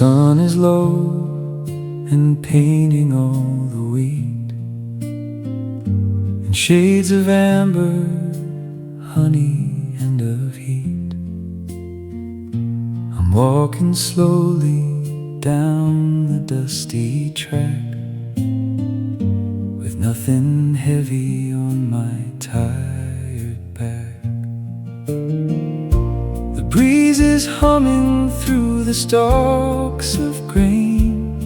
sun is low and painting all the wheat in shades of amber, honey, and of heat. I'm walking slowly down the dusty track with nothing heavy on my tired back. The breeze is humming through the stalks of grain,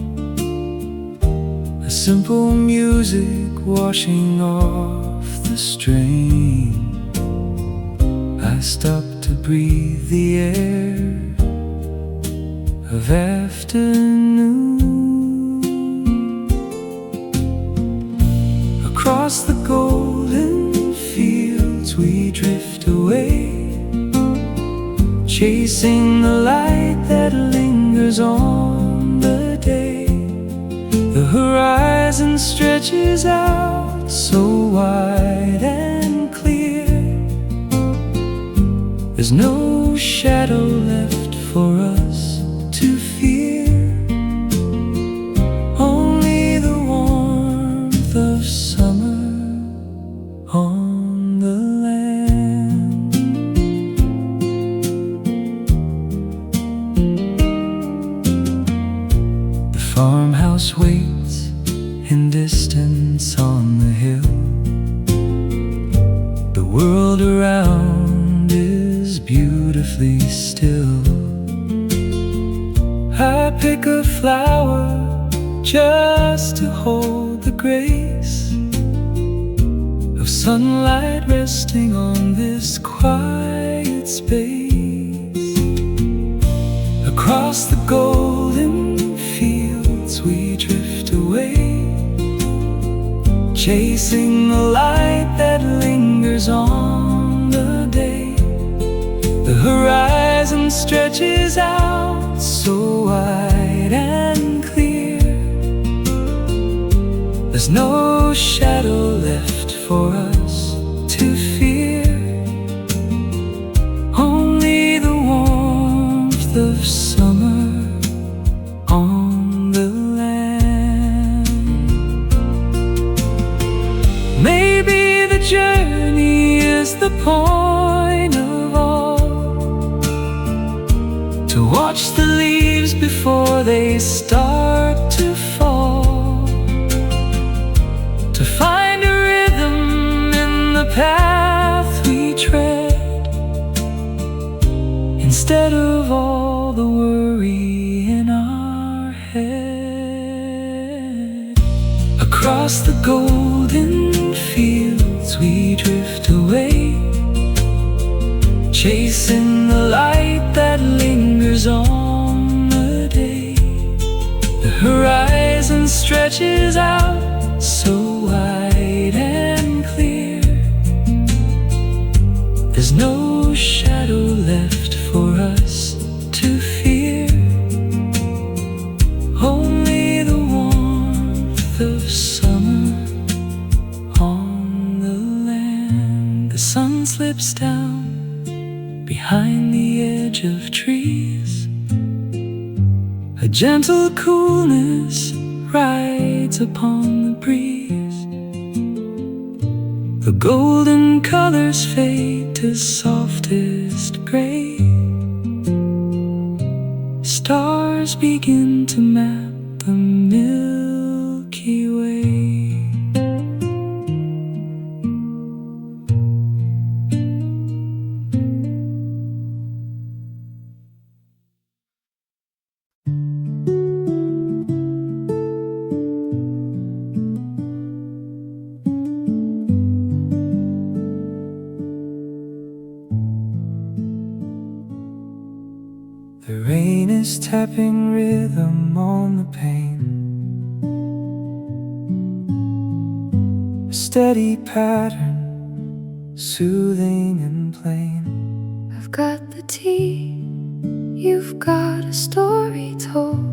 a simple music washing off the strain. I stop to breathe the air of afternoon. Across the golden fields we drift away, chasing the light that lingers on the day. The horizon stretches out so wide and clear. There's no shadow left for us to fear, only the warmth of summer on the land. The farmhouse waits in distance on the hill. The world around is beautifully still. I pick a flower just to hold the grace of sunlight resting on this quiet space. Across the golden fields we drift away, chasing the light that lingers on the day. The horizon stretches out so wide and clear. There's no shadow left for us to fear, only the warmth of summer on the land. Maybe the journey is the point of all, to watch the leaves before they start to fall, to find a rhythm in the path we tread, instead of all the worry in our head. Across the golden fields we drift away, chasing the light that lingers on the day. The horizon stretches out so wide and clear. There's no shadow left for us to fear, only the warmth of summer on the land. The sun slips down behind the edge of trees, a gentle coolness rides upon the breeze. The golden colors fade to softest gray. Stars begin to map the Milky Way. The rain is tapping rhythm on the pane, a steady pattern, soothing and plain. I've got the tea, you've got a story told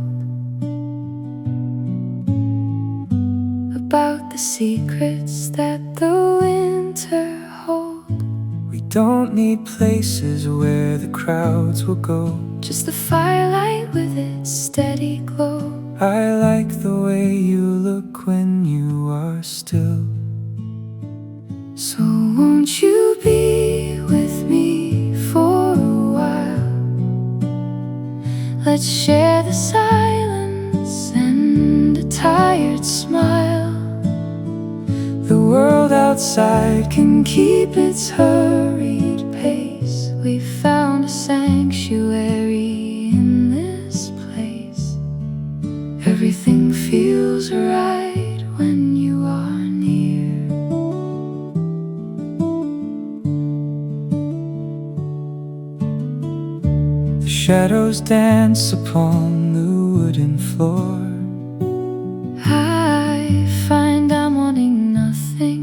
about the secrets that the winter holds. We don't need places where the crowds will go, Just the firelight with its steady tired smile. The world outside can keep its hurried pace. We found a sanctuary in this place. Everything feels right when you are near. The shadows dance upon the wooden floor. I find I'm wanting nothing,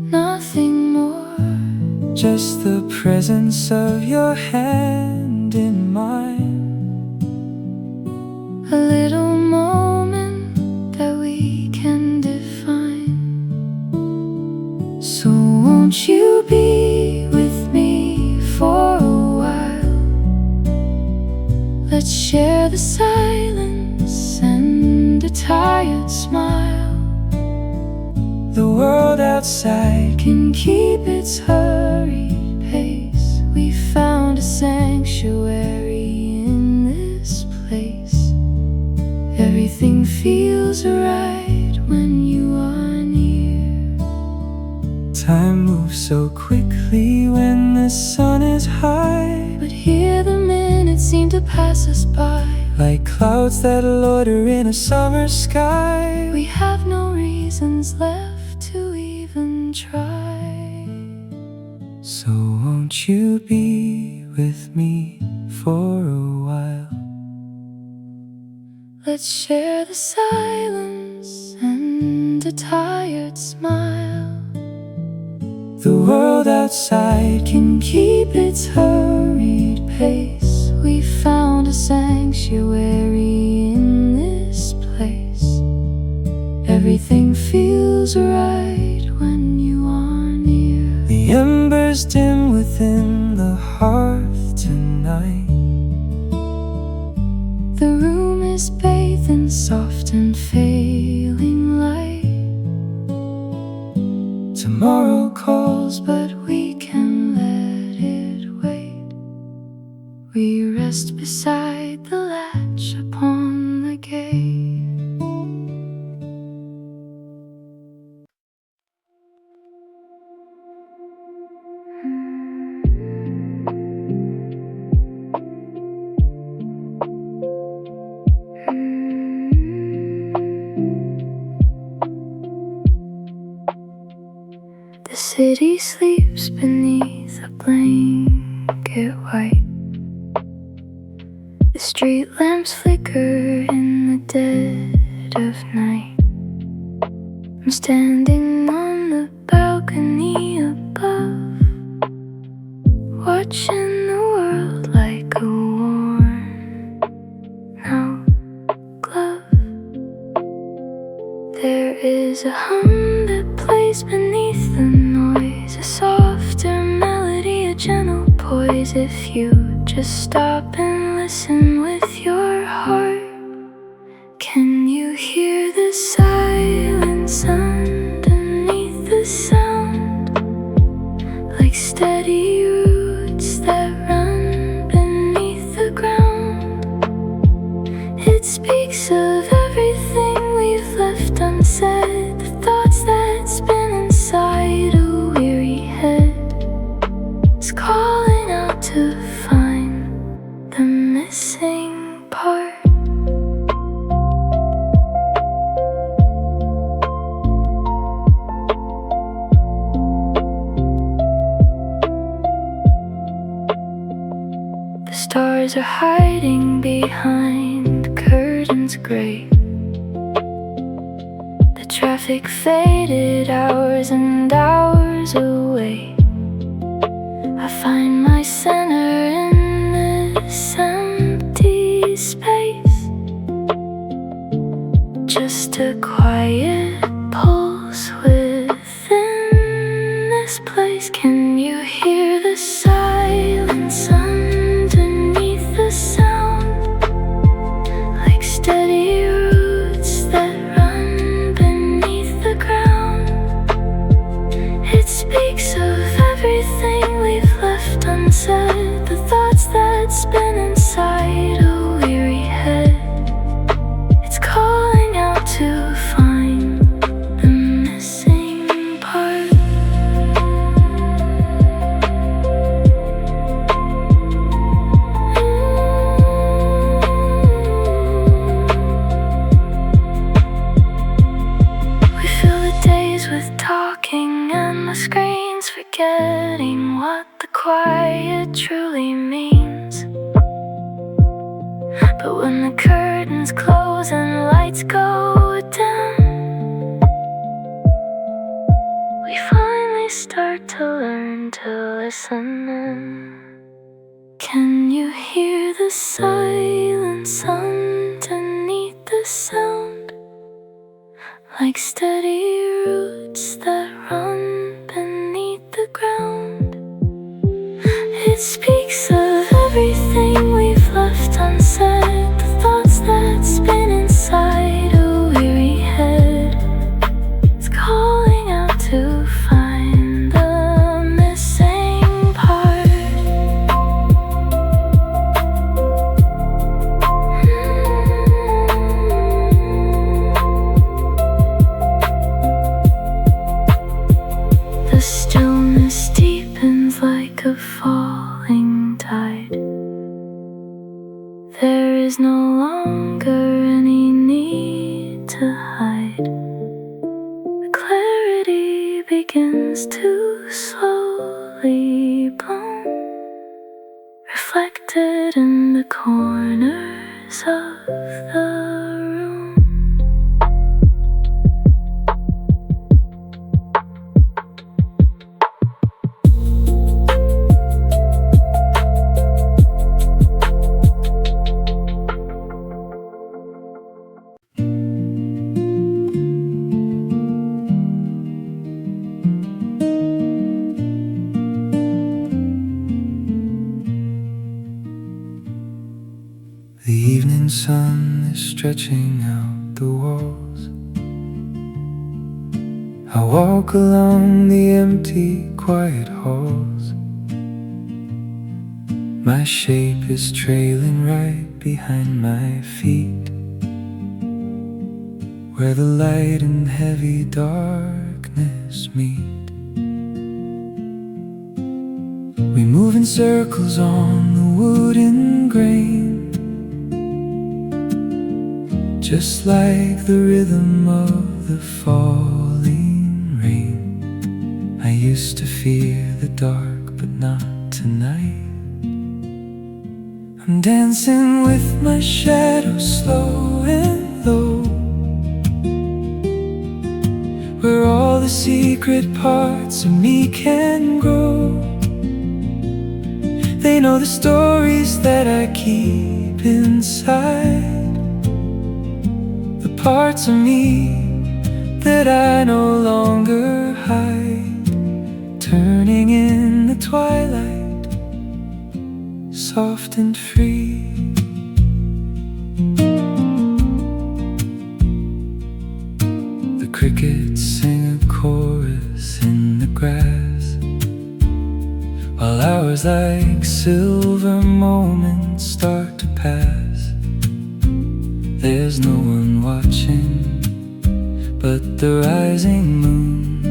nothing more. Just the presence of your hand in mine. A little moment that we can define. So won't you be with me for a while? Let's share the silence and a tired smile. The world outside Can keep its hurried pace. We found a sanctuary in this place. Everything feels right when you are near. time moves so quickly when the sun is high. But here the minutes seem to pass us by, Like clouds that loiter in a summer sky. we have no reasons left to even try. So won't you be with me for a while? Let's share the silence and a tired smile. The world outside Can keep its hurried pace. We found a sanctuary in this place. Everything feels right when you are near. the embers dim within the hearth tonight. The room is bathed in soft and failing light. Tomorrow calls, But we can let it wait. We rest beside the latch upon the gate. The city sleeps beneath a blanket white. The street lamps flicker in the dead of night. I'm standing on the balcony above, watching the world like a worn out glove. There is a hum that plays beneath the noise, a softer melody, a gentle poise. If you just stop and listen with your heart, can you hear the silence underneath the sound? Like steady roots that run beneath the ground. It speaks of everything we've left unsaid, the thoughts that spin inside a weary head. It's calling out to find the missing part. The stars are hiding behind curtains gray. The traffic faded hours and hours away. I find my center in this empty space. Just a quiet pulse within this place. Can you hear the silence underneath the sound? Like steady roots that run beneath the ground. It speaks of everything we've left unsaid, the thoughts that spin inside a weary head. It's calling out quiet truly means. But when the curtains close and lights go down, we finally start to learn to listen in. Can you hear the silence underneath the sound? Like steady roots that run beneath the ground. It speaks of everything we've left unsaid, the thoughts that spin inside a weary head. It's calling out to find the missing part. The stillness deepens like a falling tide. There is no longer any need to hide. The clarity begins to slowly bloom, reflected in the corners of the room. The evening sun is stretching out the walls. I walk along the empty, quiet halls. My shape is trailing right behind my feet, where the light and heavy darkness meet. We move in circles on the wooden grain, just like the rhythm of the falling rain. I used to fear the dark, but not tonight. I'm dancing with my shadow slow and low, where all the secret parts of me can grow. They know the stories that I keep inside, parts of me that I no longer hide, turning in the twilight, soft and free. The crickets sing a chorus in the grass, while hours like silver moments start to pass. There's no one watching but the rising moon,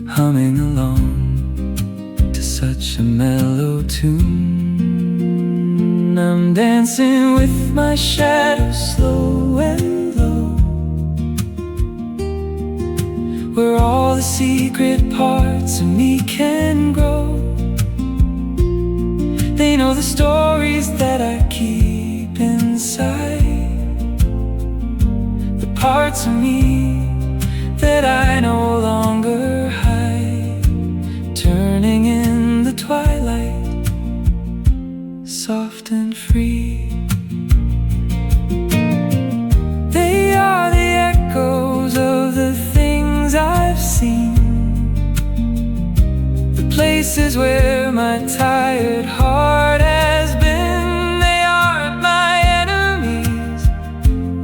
humming along to such a mellow tune. I'm dancing with my shadow slow and low, where all the secret parts of me can grow. They know the stories that I keep inside, the parts of me that I no longer hide, turning in the twilight, soft and free. They are the echoes of the things I've seen, the places where my tired heart has been.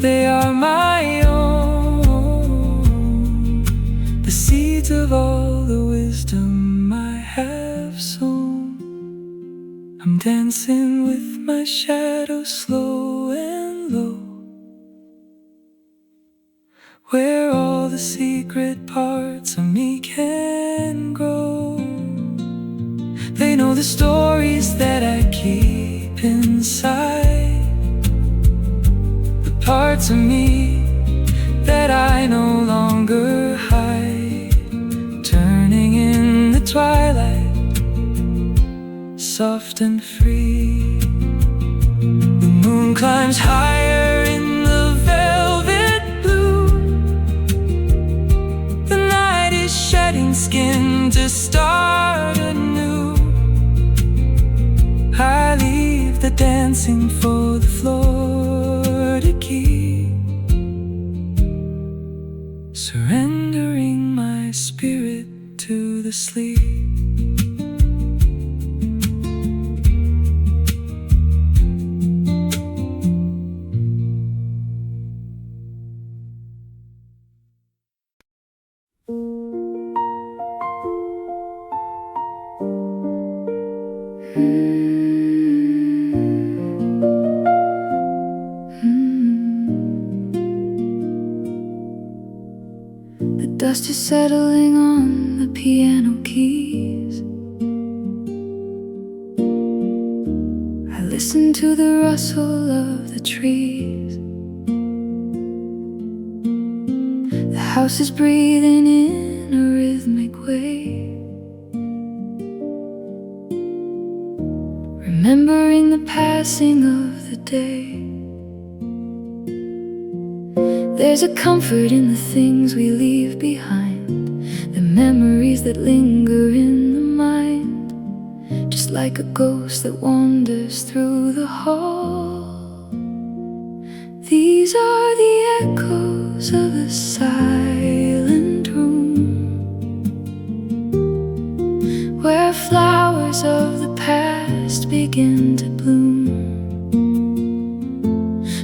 They are my own, the seeds of all the wisdom I have sown. I'm dancing with my shadow slow and low, where all the secret parts of me can grow. They know the stories that I keep inside, parts of me that I no longer hide, turning in the twilight, soft and free. The moon climbs higher in the velvet blue. The night is shedding skin to start anew. I leave the dancing for the floor to keep, surrendering my spirit to the sleep. The dust is settling on the piano keys. I listen to the rustle of the trees. The house is breathing in a rhythmic way, remembering the passing of the day. There's a comfort in the things we leave behind, the memories that linger in the mind, just like a ghost that wanders through the hall. These are the echoes of a silent room, where flowers of the past begin to bloom.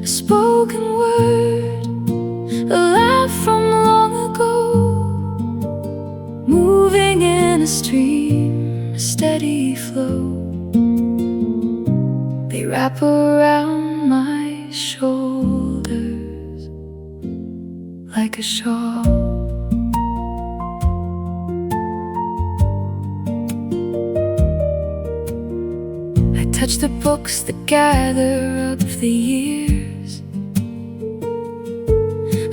A spoken word, a laugh from long ago, moving in a stream, a steady flow. They wrap around my shoulders like a shawl. I touch the books that gather up the years,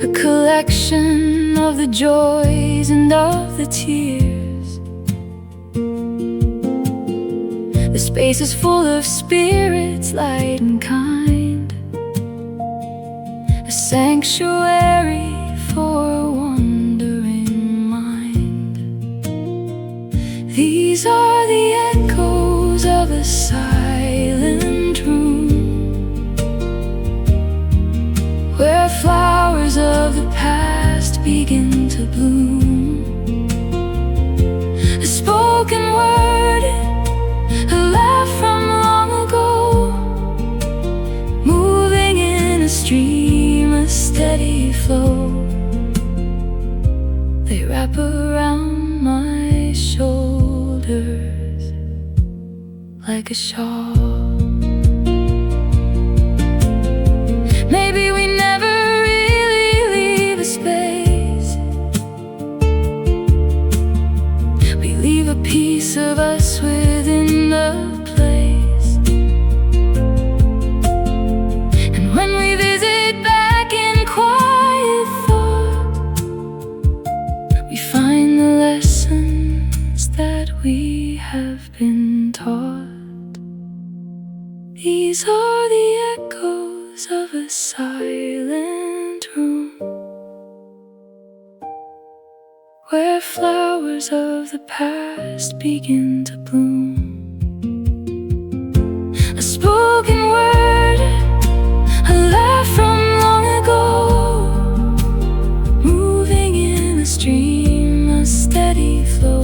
a collection of the joys and of the tears. The space is full of spirits light and kind, a sanctuary for a wandering mind. These are the echoes of a silent room, where flowers of the past begin to bloom. A spoken word, a laugh from long ago, moving in a stream, a steady flow. They wrap around my shoulders like a shawl. Maybe we never really leave a space. We leave a piece of us within the place. And when we visit back in quiet thought, we find the lessons that we have been taught. These are the echoes of a silent room, where flowers of the past begin to bloom. A spoken word, a laugh from long ago, moving in a stream, a steady flow.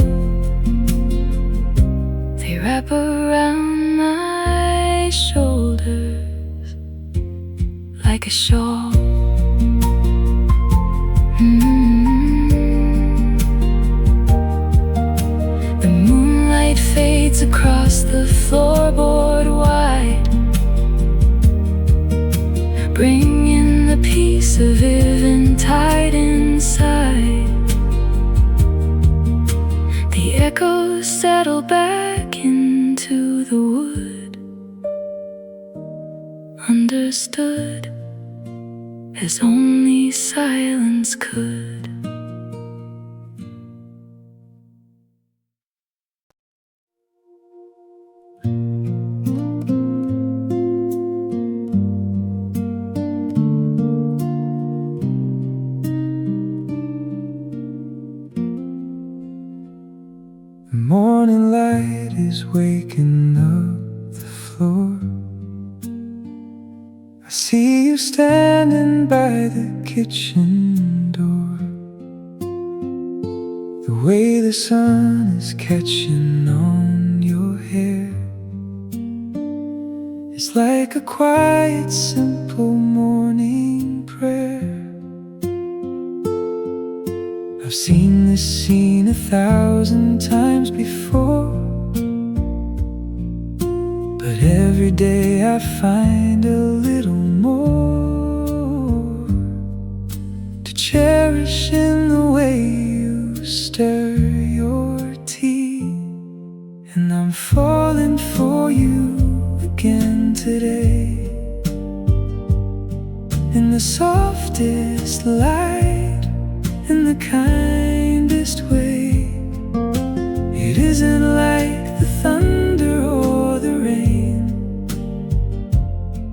They wrap around my shoulders like a shawl. The moonlight fades across the floorboard wide, bringing the peace of eventide inside. The echoes settle back into the wood, understood as only silence could. you standing by the kitchen door, the way the sun is catching on your hair. It's like a quiet, simple morning prayer. I've seen this scene 1,000 times before, but every day I find a little more to cherish in the way you stir your tea. And I'm falling for you again today, in the softest light, in the kindest way. It isn't like the thunder or the rain,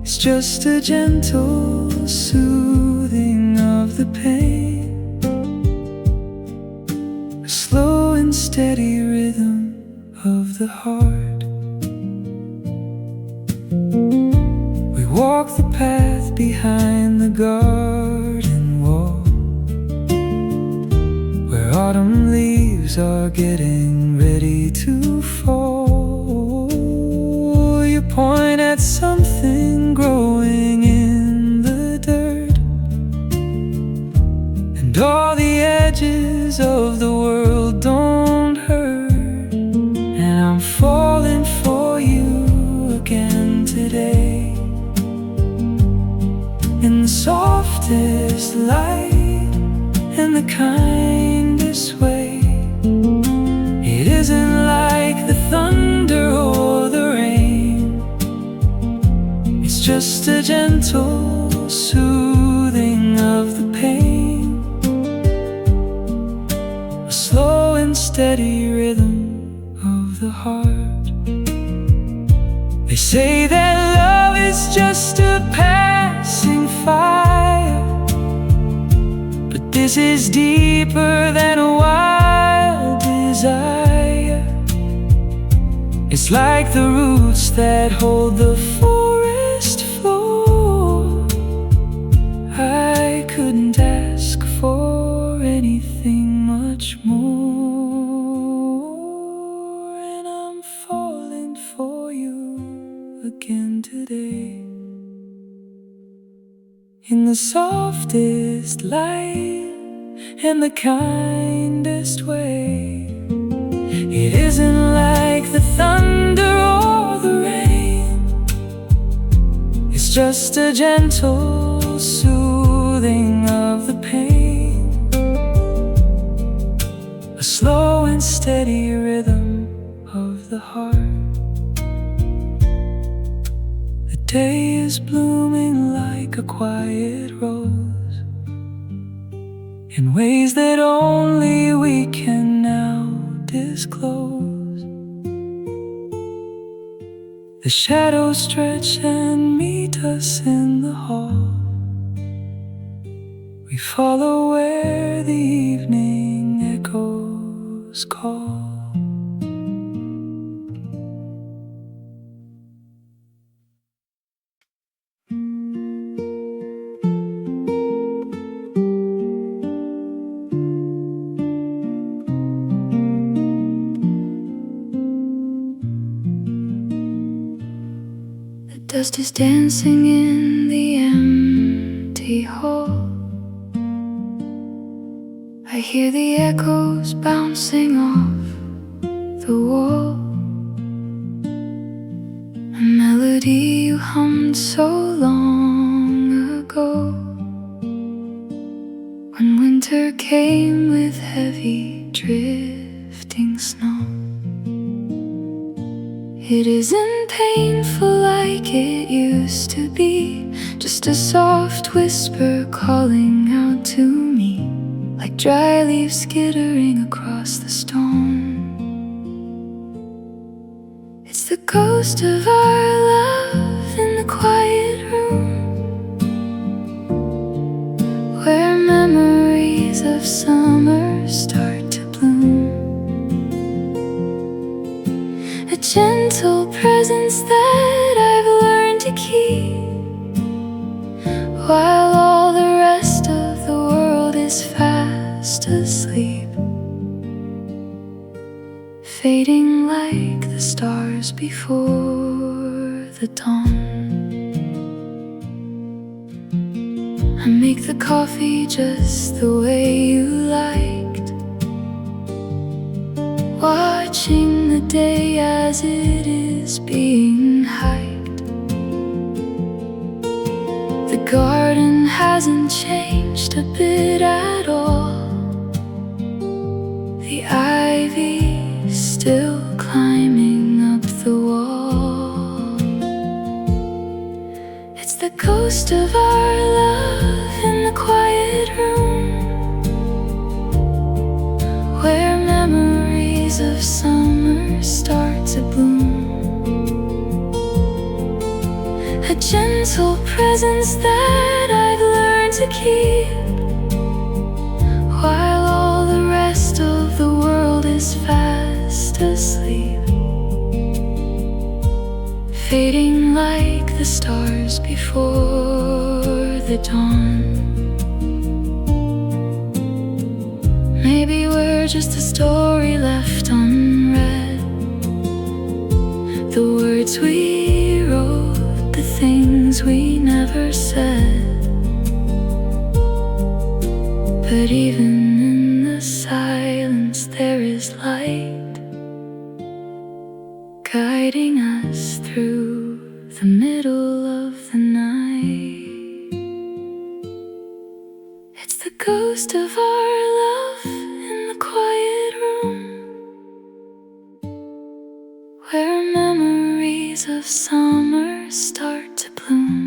it's just a gentle soothing of the pain, a slow and steady rhythm of the heart. We walk the path behind the garden wall, where autumn leaves are getting ready to fall. You point at something growing in the dirt, and all the edges of the world don't hurt. And I'm falling for you again today, in the softest light, in the kindest way. It isn't like the thunder or the rain, it's just a gentle soothing of the pain, a slow and steady rhythm of the heart. They say that love is just a passing fire, but this is deeper than a wild desire. It's like the roots that hold the forest floor. I couldn't ask for anything much more. And I'm falling for you again today, in the softest light and the kindest way. It isn't like the thunder or the rain, it's just a gentle soothing of the pain, a slow and steady rhythm of the heart. The day is blooming like a quiet rose, in ways that only we can now disclose. The shadows stretch and meet us in the hall. We follow where the evening echoes call. Dust is dancing in the empty hall. I hear the echoes bouncing off the wall, a melody you hummed so long ago, when winter came with heavy drifting snow. It isn't painful like it used to be, just a soft whisper calling out to me, like dry leaves skittering across the stone. It's the ghost of our love in the quiet room, where memories of summer start to bloom. A gentle presence that I've learned to keep, while all the rest of the world is fast asleep, fading like the stars before the dawn. I make the coffee just the way you liked, watching the day as it is being hiked. The garden hasn't changed a bit at all, the ivy still climbing up the wall. It's the ghost of our love in the quiet room, where memories of summer start to bloom. A gentle presence that I've learned to keep, while all the rest of the world is fast asleep, fading like the stars before the dawn. Maybe we're just a story left unread, the words we wrote, the things we never said. But even in the silence there is light, guiding us through the middle of the night. It's the ghost of our love in the quiet room, where memories of summer start to bloom.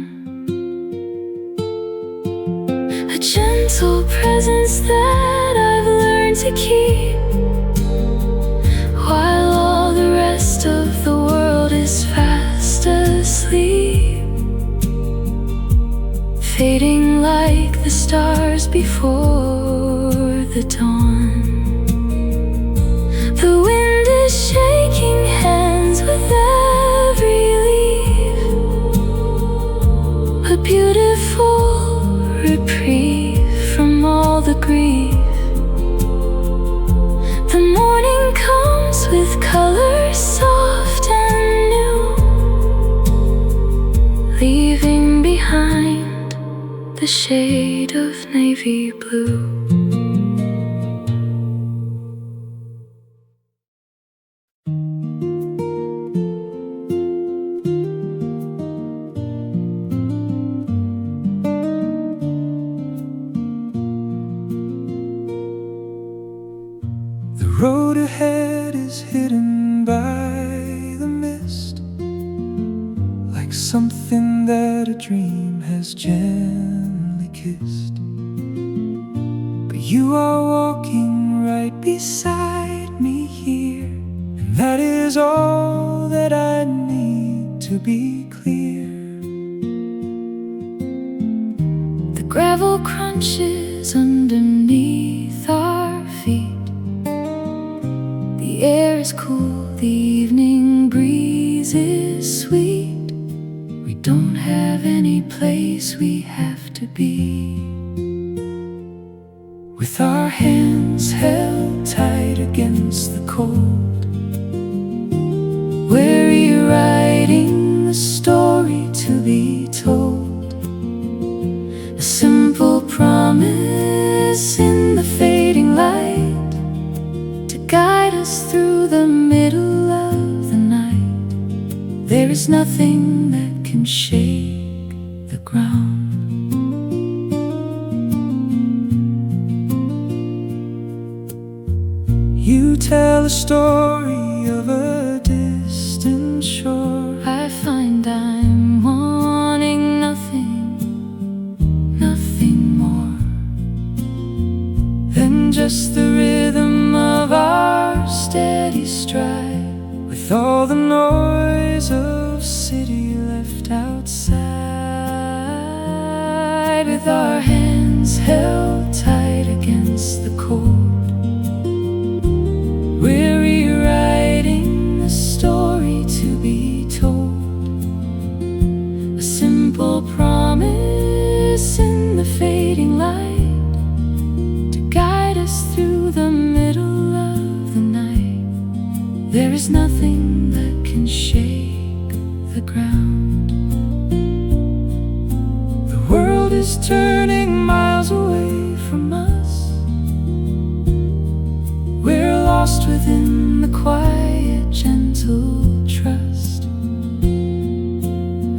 A gentle presence that I've learned to keep, while all the rest of the world is fast asleep, fading like the stars before the dawn. The wind is shaking hands with every leaf, a beautiful reprieve from all the grief. The morning comes with colors soft and new, leaving behind the shade of navy blue. The road ahead is hidden by the mist, like something that a dream has gently kissed. But you are walking right beside me here, and that is all that I need to be clear. The gravel crunches underneath our feet, the air is cool, the evening breeze is sweet. We don't have any place we have to be, with our hands held tight against the cold. we're rewriting the story to be told. A simple promise in the fading light, to guide us through the middle of the night. There is nothing that can shake the ground. You tell a story of a distant shore. I find I'm wanting nothing, nothing more than just the rhythm of our steady stride, with all the noise of city left outside. With our hands held tight against the cold, we're rewriting the story to be told. A simple promise fading light to guide us through the middle of the night. There is nothing that can shake the ground. The world is turning miles away from us. We're lost within the quiet, gentle trust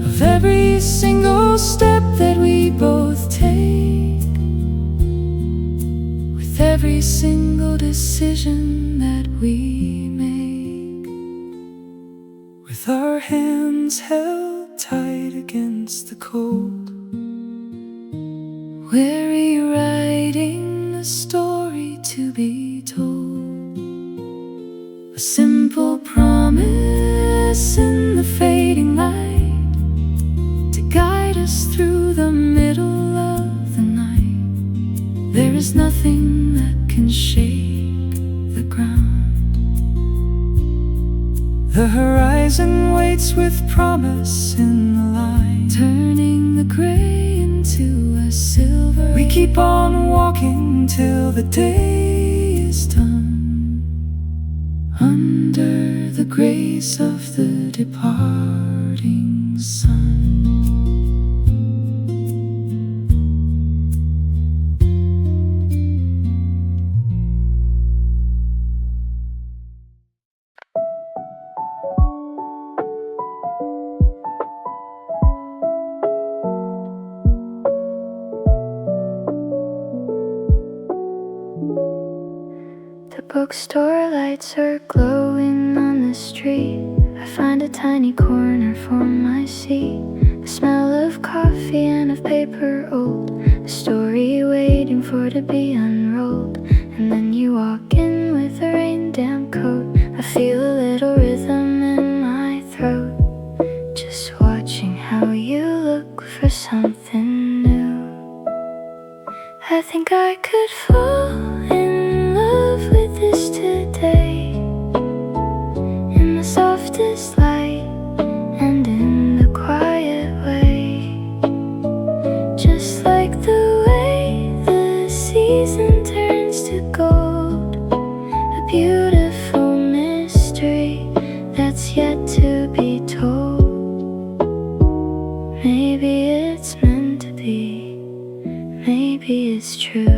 of every single step that we both take, with every single decision that we make, with our hands held tight against the cold. We're rewriting the story to be told, a simple promise in the fading light to guide us through the middle of the night. There is nothing that can shake the ground. The horizon waits with promise in the line, turning the gray into a silver. We keep on walking till the day is done, under the grace of the departing sun. The bookstore lights are glowing on the street. I find a tiny corner for my seat. The smell of coffee and of paper old, a story waiting for to be unrolled. And then you walk in with a rain-damp coat. I feel a little rhythm in my throat, just watching how you look for something new. I think I could fall in love with this today, in the softest light and in the quiet way, just like the way the season turns to gold, a beautiful mystery that's yet to be told. Maybe it's meant to be, maybe it's true.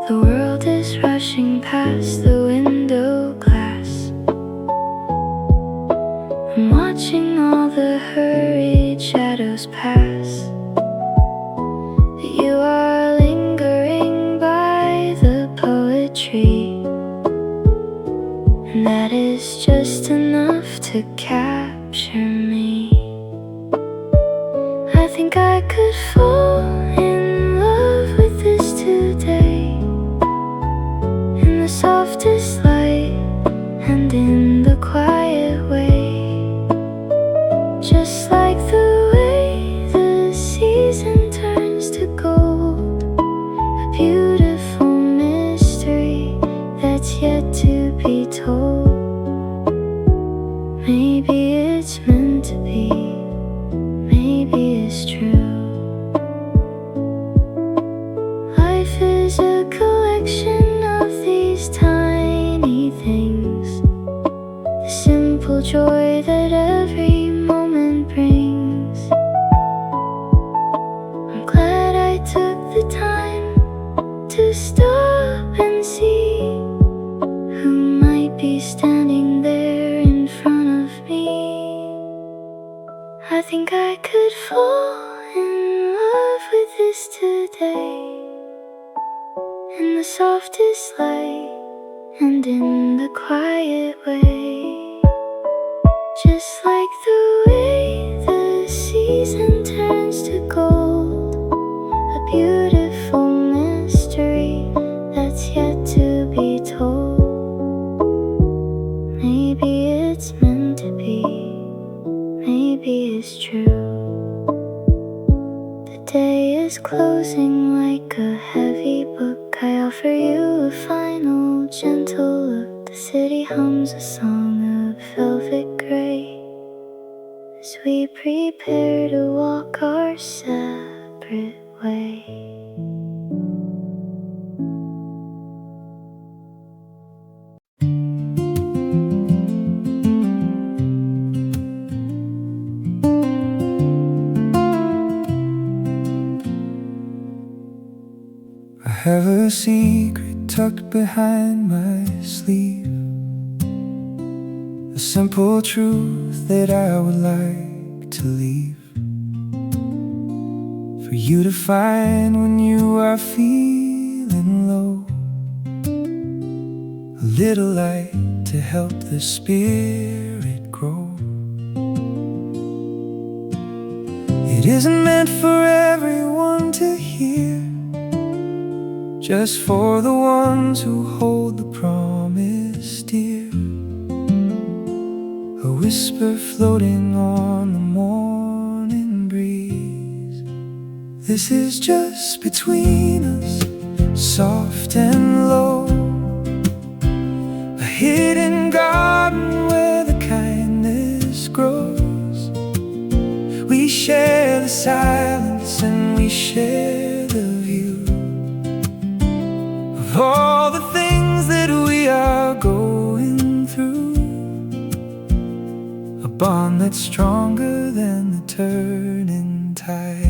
The world is rushing past the window glass. I'm watching all the hurried shadows pass. You are lingering by the poetry, and that is just enough to capture me. I think I could fall in love with this today, in the softest light and in the quiet way, just like the way the season turns to gold, a beautiful mystery that's yet to be told. Maybe it's meant to be, maybe it's true. Life is a collection of these tiny things, the simple joy that every moment brings. I'm glad I took the time to stop and see who might be standing there in front of me. I think I could fall in love with this today, in the softest light and in the quiet way, just like the way the season turns to gold, a beautiful mystery that's yet to be told. Maybe it's meant to be, maybe it's true. The day is closing like a heavy book. I offer you a final gentle look. The city hums a song velvet gray as we prepare to walk our separate way. I have a secret tucked behind my sleeve, a simple truth that I would like to leave for you to find when you are feeling low. A little light to help the spirit grow. It isn't meant for everyone to hear, just for the ones who hold the promise dear. A whisper floating on the morning breeze. This is just between us, soft and low. A hidden garden where the kindness grows. We share the silence and we share the view of all the things that we are going through. A bond that's stronger than the turning tide.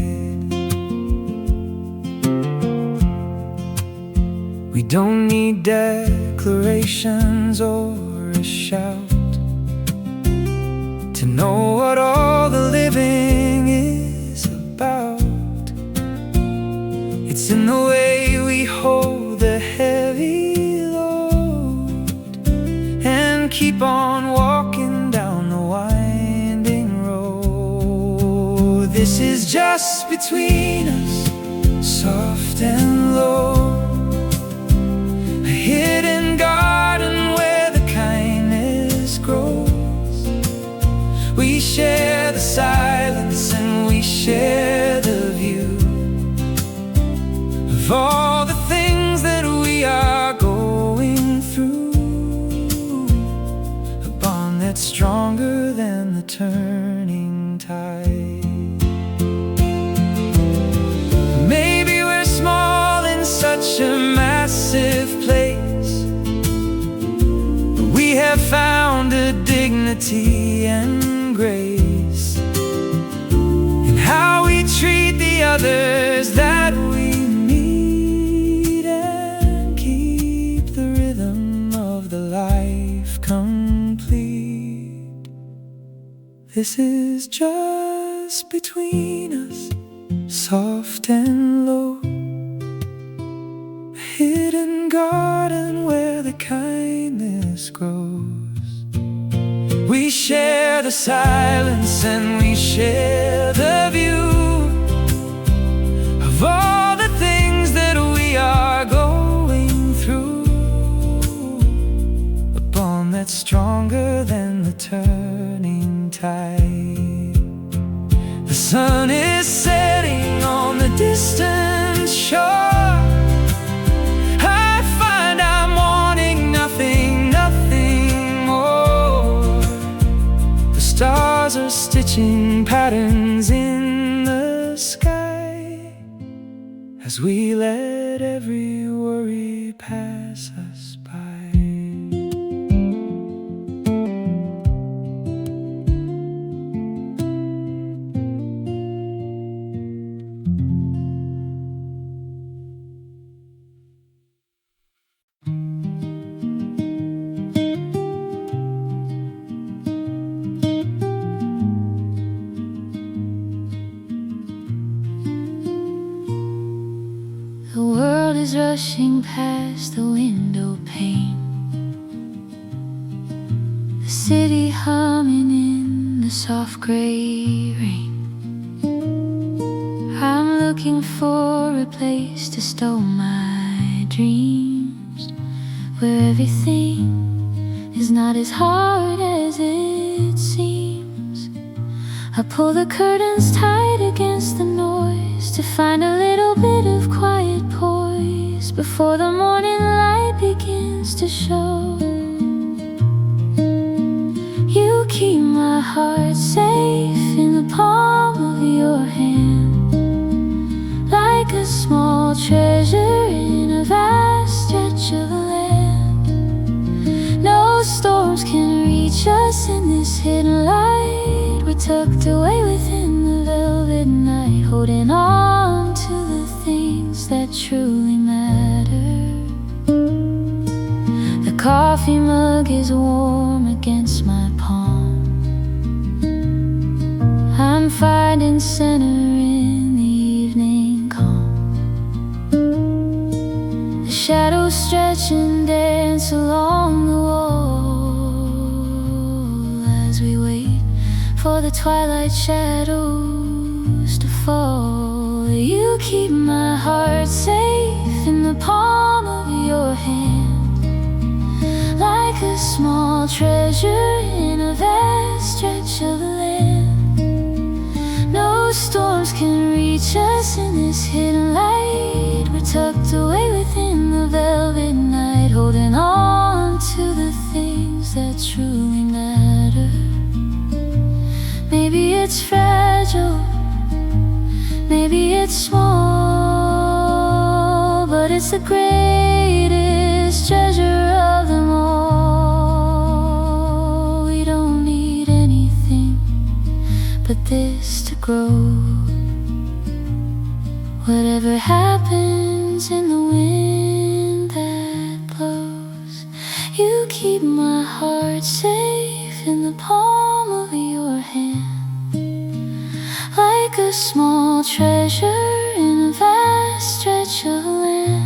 We don't need declarations or a shout to know what all the living is about. It's in the way we hold the heavy load and keep on walking down the winding road. This is just between us, soft and low. A hidden garden where the kindness grows. We share the silence and we share the view of all the things that we are going through. A bond that's stronger than the turning tide. Maybe we're small in such a massive place, but we have found a dignity and grace in how we treat the others that we meet, and keep the rhythm of the life complete. This is just between us, soft and low. A hidden garden where the kindness grows. We share the silence and we share the view of all the things that we are going through. A bond that's stronger than the turning tide. The sun is setting on the distant shore. I find I'm wanting nothing, nothing more. The stars are stitching patterns in the sky as we let every worry pass us by. The world is rushing past the window pane, the city humming in the soft gray rain. I'm looking for a place to stow my dreams, where everything is not as hard as it seems. I pull the curtains tight against the noise to find a little bit of quiet poise before the morning light begins to show. reach us in this hidden light. We're tucked away within the velvet night, holding on to the things that truly matter. The coffee mug is warm against my palm. I'm finding center in the evening calm. The shadows stretch and dance along the wall as we wait for the twilight shadows to fall. You keep my heart safe in the palm of your hand, like a small treasure in a vast stretch of land. No storms can reach us in this hidden light. We're tucked away within the velvet night, holding on to the things that truly matter. Maybe it's fragile, maybe it's small, but it's the greatest treasure of them all. We don't need anything but this to grow. Whatever happens in the wind that blows, you keep my heart safe in the palm of your hand, like a small treasure in a vast stretch of land.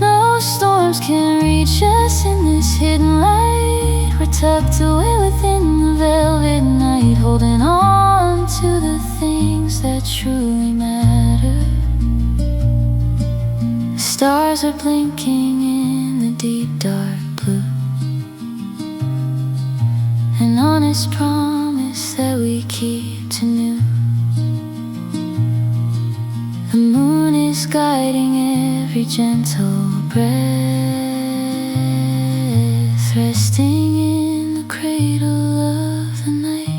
No storms can reach us in this hidden light. We're tucked away within the velvet night, holding on to the things that truly matter. The stars are blinking in the deep dark blue, an honest promise that we keep to noon. The moon is guiding every gentle breath, resting in the cradle of the night.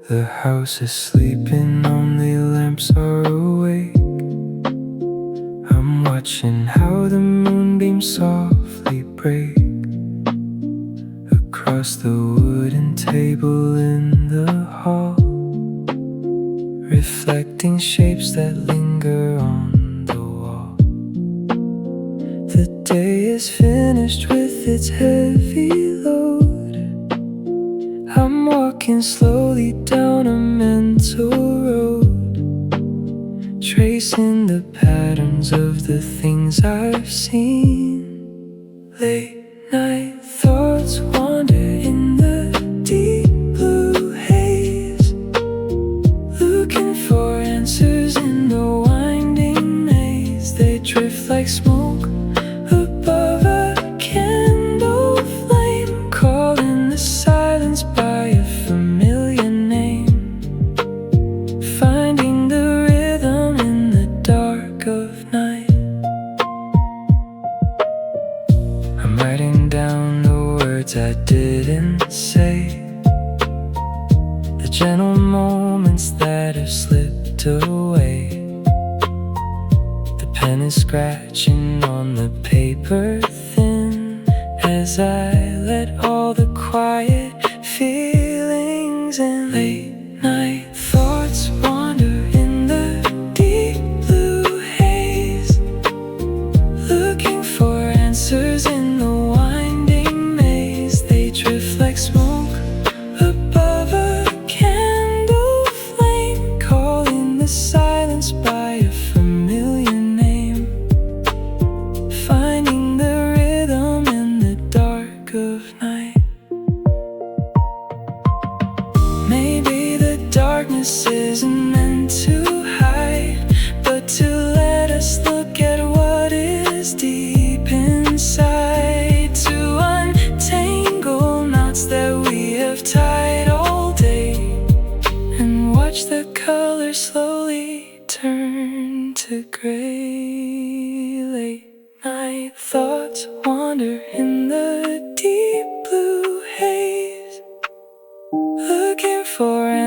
The house is sleeping, only lamps are awake. I'm watching how the moonbeams softly break across the wooden table in the hall, reflecting shapes that linger on the wall. The day is finished with its heavy load. I'm walking slowly down a mental road, tracing the patterns of the things I've seen. Late night thoughts wander in the deep blue haze, looking for answers in the winding maze. They drift like smoke above a candle flame, calling the silence by a familiar name, finding the rhythm in the dark of night. I'm writing down the words I didn't say, the gentle moments that have slipped away. The pen is scratching on the paper thin as I let all the quiet feelings in. Late night thoughts wander in the deep blue haze, looking for answers in the winding maze. They drift like smoke above a candle flame, calling the silence by a familiar name, finding the rhythm in the dark of night. Maybe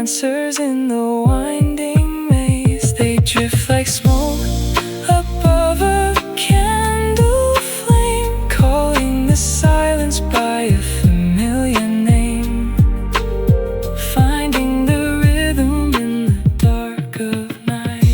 dancers in the winding maze. They drift like smoke above a candle flame, calling the silence by a familiar name, finding the rhythm in the dark of night.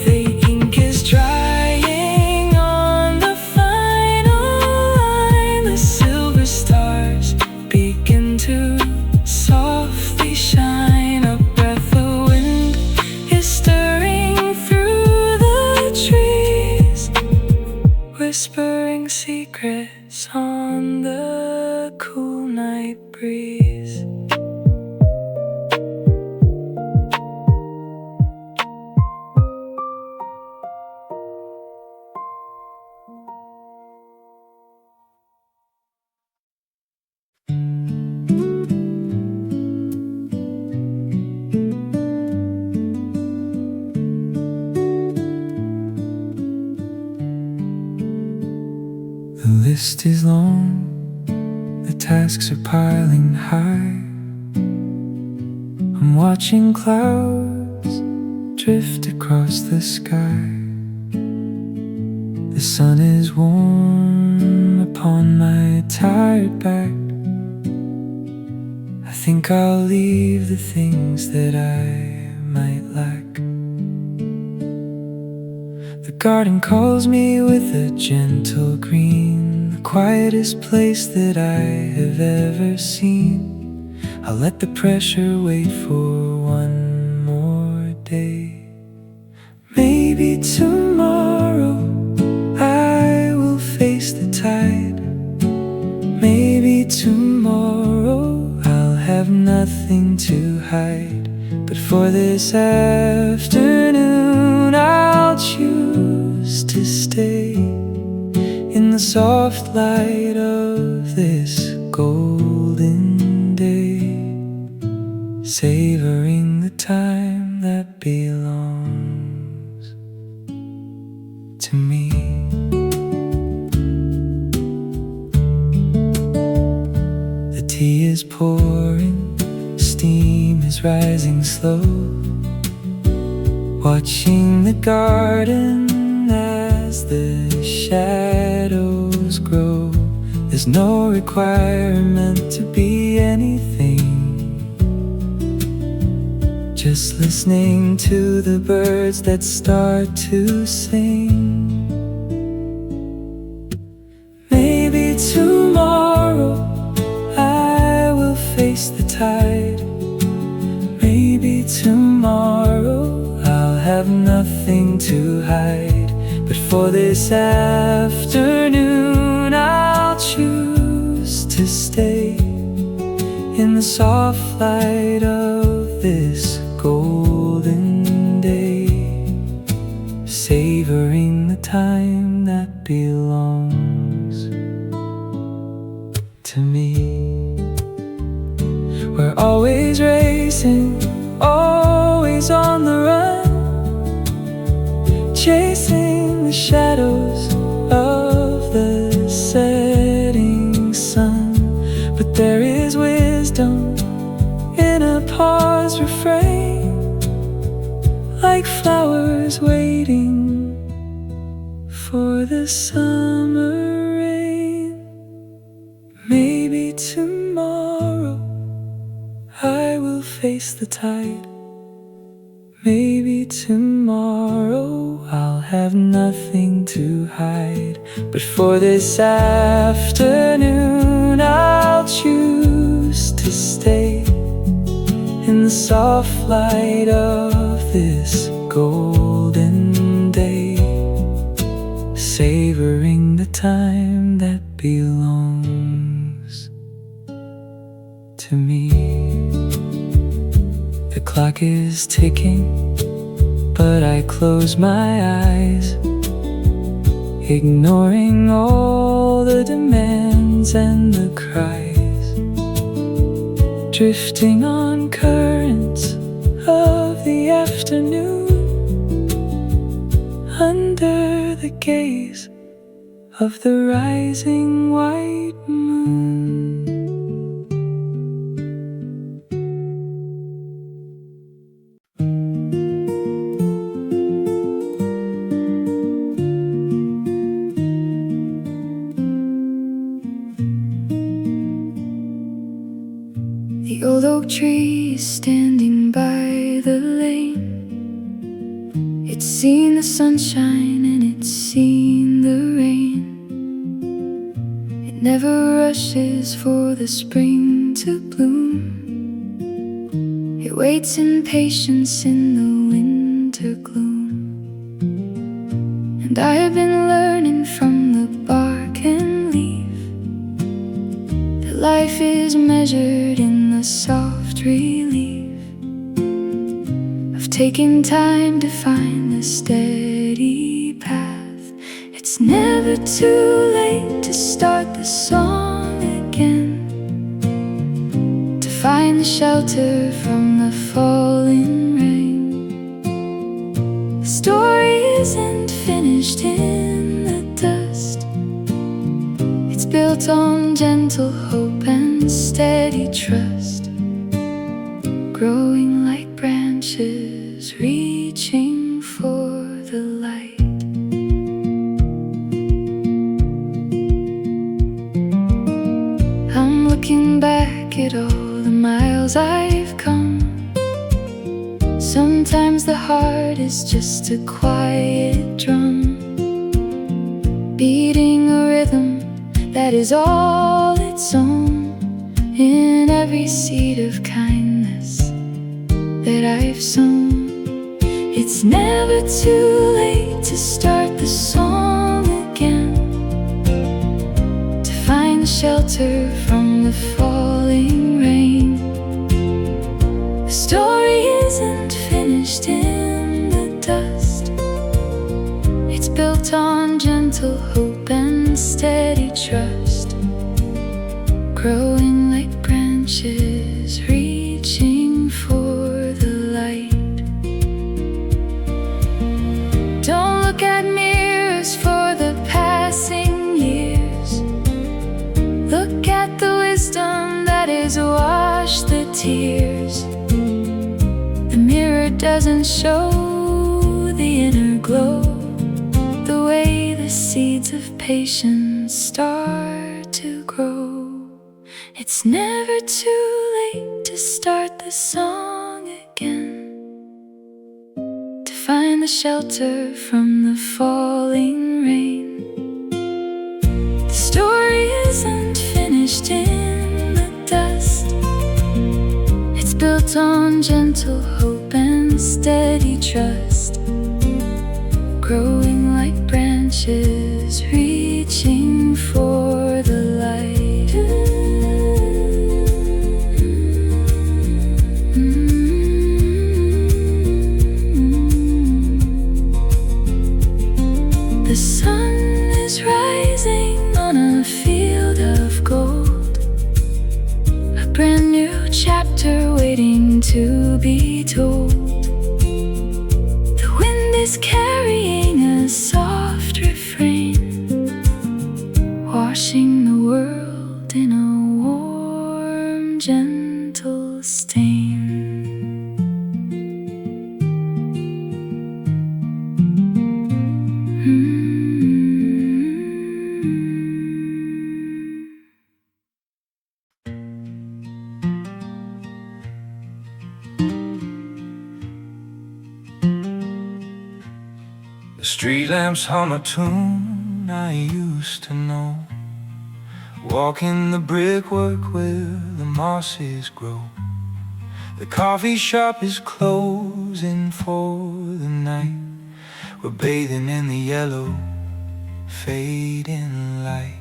The ink is drying on the final line. The silver stars begin to softly shine. A breath of wind is stirring through the trees, whispering secrets on the cool night breeze. The list is long, the tasks are piling high. I'm watching clouds drift across the sky. The sun is warm upon my tired back. I think I'll leave the things that I might lack. The garden calls me with a gentle green, the quietest place that I have ever seen. I'll let the pressure wait for one more day. Maybe tomorrow I will face the tide. Maybe tomorrow I'll have nothing to hide. But for this afternoon I'll choose to stay in the soft light of this golden day, savoring the time that belongs to me. The tea is pouring, steam is rising slow, watching the garden as the shadows grow. There's no requirement to be anything, just listening to the birds that start to sing. Maybe tomorrow I will face the tide. Maybe tomorrow I'll have nothing to hide. But for this afternoon I'll choose to stay in the soft light of this golden day, savoring the time that belongs to me. We're always racing, always on the run, chasing the shadows of the setting sun. But there is wisdom in a pause refrain, like flowers waiting for the summer rain. Maybe tomorrow I will face the tide. Maybe tomorrow I'll have nothing to hide. But for this afternoon I'll choose to stay in the soft light of this golden day, savoring the time that belongs to me. The clock is ticking, but I close my eyes, ignoring all the demands and the cries, drifting on currents of the afternoon. under the gaze of the rising white moon. The old oak tree is standing by the lane. It's seen the sunshine and it's seen the rain. It never rushes for the spring to bloom. It waits in patience in the winter gloom. And I have been learning from the bark and leaf that life is measured in the soft relief of taking time to find the steady path. It's never too late to start the song again, to find the shelter from the falling rain. The story isn't finished in the dust. It's built on gentle hope and steady trust, growing like branches reaching for the light. I'm looking back at all the miles I've come. Sometimes the heart is just a quiet drum, beating a rhythm that is all its own. In every seed of kindness that I've sown, it's never too late to start the song again, to find the shelter from the falling rain. The story isn't finished in the dust. It's built on gentle hope and steady trust, growing like branches reaching for the light. Don't look at mirrors for the passing years. Look at the wisdom that has washed the tears. The mirror doesn't show the inner glow, the way the seeds of patience start to grow. It's never too late to start the song again, to find the shelter from the falling rain. The story isn't finished in the dust. It's built on gentle hope and steady trust, growing like branches reaching for the light. The sun is rising on a field of gold, a brand new chapter waiting to be told. The wind is carrying a soft refrain, washing the world in a warm, gentle stain. The street lamps hum a tune I used to know, walking the brickwork where the mosses grow. The coffee shop is closing for the night. We're bathing in the yellow, fading light.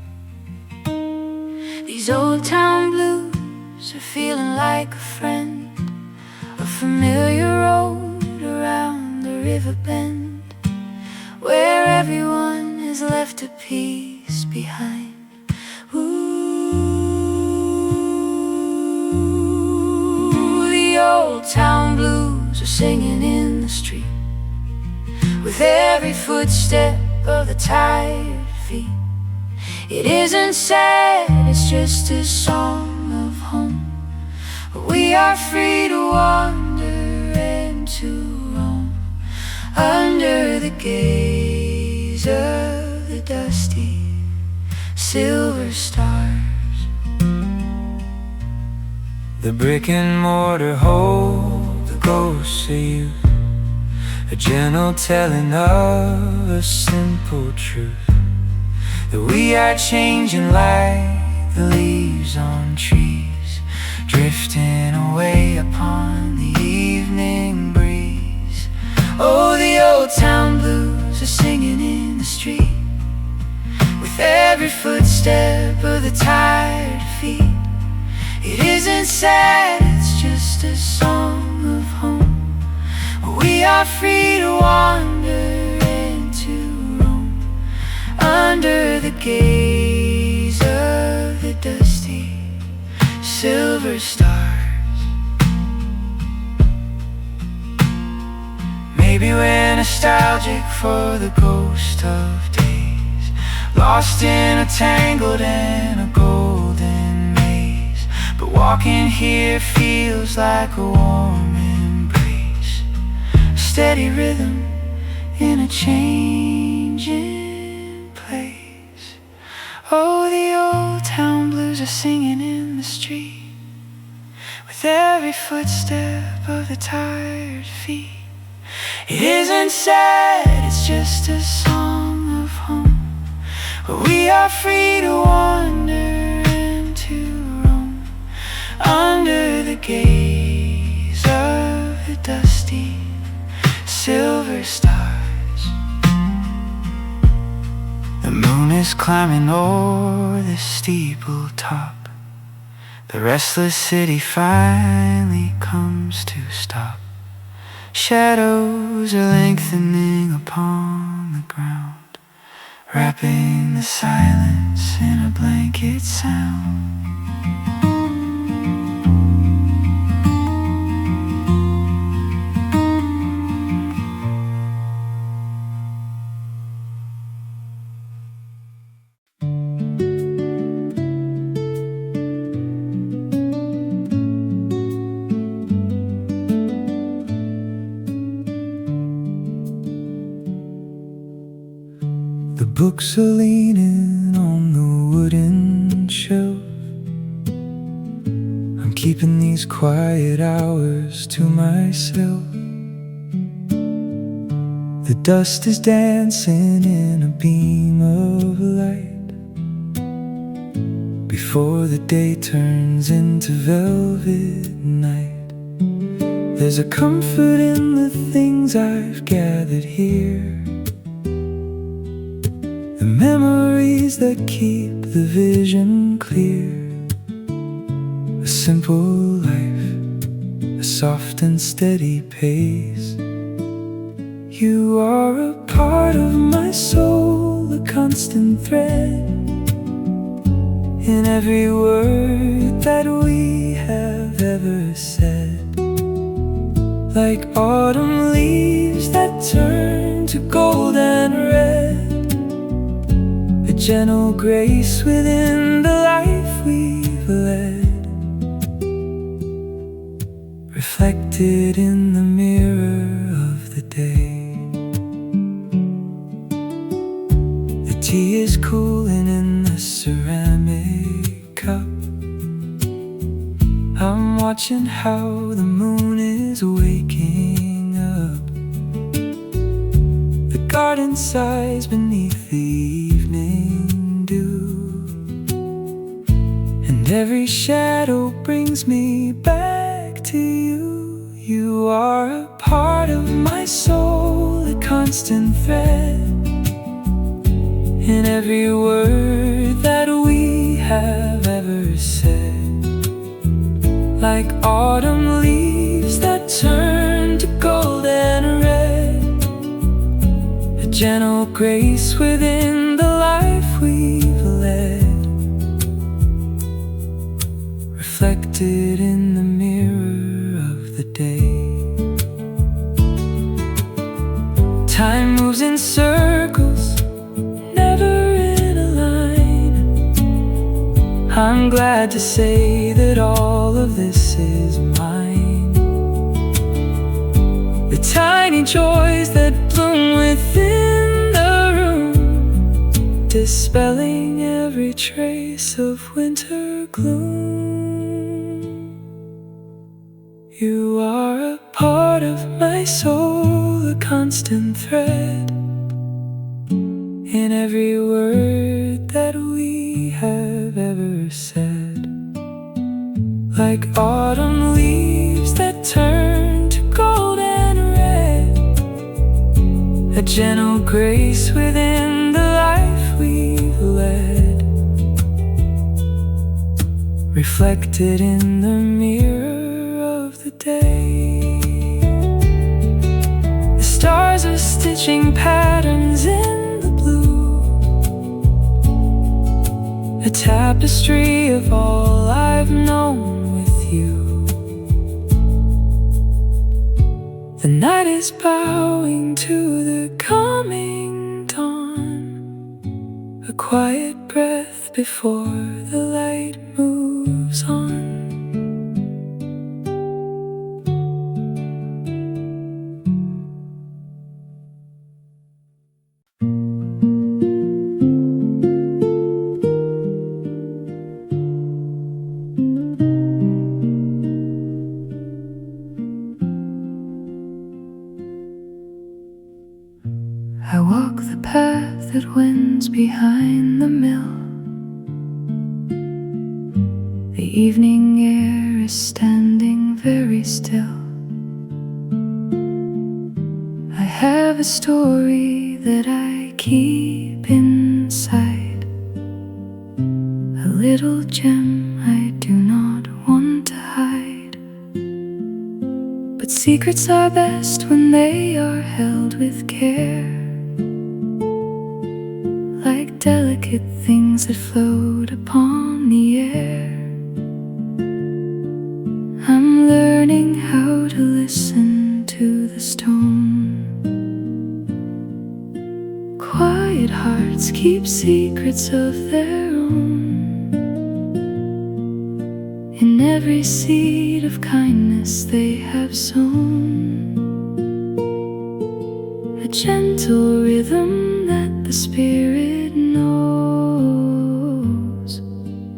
These old town blues are feeling like a friend, a familiar road around the river bend, where everyone has left a piece behind. Ooh, the old town blues are singing in the street, with every footstep of the tired feet. It isn't sad, it's just a song of home. We are free to wander and to roam under the gaze of the dusty silver stars. The brick and mortar hold the ghosts of you, a gentle telling of a simple truth, that we are changing like the leaves on trees, drifting away upon the evening breeze. Oh, the old town blues are singing in the street, with every footstep of the tired feet. It isn't sad, it's just a song of home. We are free to wander and to roam under the gaze of the dusty silver stars. Maybe we're nostalgic for the ghost of days, lost in a tangled and a golden maze. But walking here feels like a warm embrace, a steady rhythm in a changing place. Oh, the old town blues are singing in the street, with every footstep of the tired feet. It isn't sad, it's just a song of home, where we are free to wander and to roam under the gaze of the dusty silver stars. The moon is climbing o'er the steeple top, the restless city finally comes to stop. Shadows are lengthening upon the ground, wrapping the silence in a blanket sound. The books are leaning on the wooden shelf. I'm keeping these quiet hours to myself. The dust is dancing in a beam of light before the day turns into velvet night. There's a comfort in the things I've gathered here, the memories that keep the vision clear. A simple life, a soft and steady pace. You are a part of my soul, a constant thread in every word that we have ever said. Like autumn leaves that turn to gold and red, a gentle grace within the life we've led, reflected in the mirror of the day. The tea is cooling in the ceramic cup. I'm watching how the moon is waking up. The garden sighs beneath the evening dew, and every shadow brings me back to you. You are a part of my soul, a constant thread in every word that we have ever said. Like autumn leaves that turn to gold and red, a gentle grace within the life we've led, reflected in the mirror of the day. time moves in circles, never in a line. I'm glad to say that all of this is mine. The tiny joys that bloom within the room, dispelling every trace of winter gloom. You are a part of my soul, a constant thread in every word that we have ever said. Like autumn leaves that turn to gold and red, a gentle grace within the life we've led, reflected in the mirror of the day. The stars are stitching patterns in the blue, a tapestry of all I've known with you. The night is bowing to the coming dawn, a quiet breath before the light moves on. I walk the path that winds behind the mill. The evening air is standing very still. I have a story that I keep inside, a little gem I do not want to hide. But secrets are best when they are held with care, like delicate things that float upon the air. I'm learning how to listen to the stone. Quiet hearts keep secrets of their own. In every seed of kindness they have sown, a gentle rhythm that the spirit knows,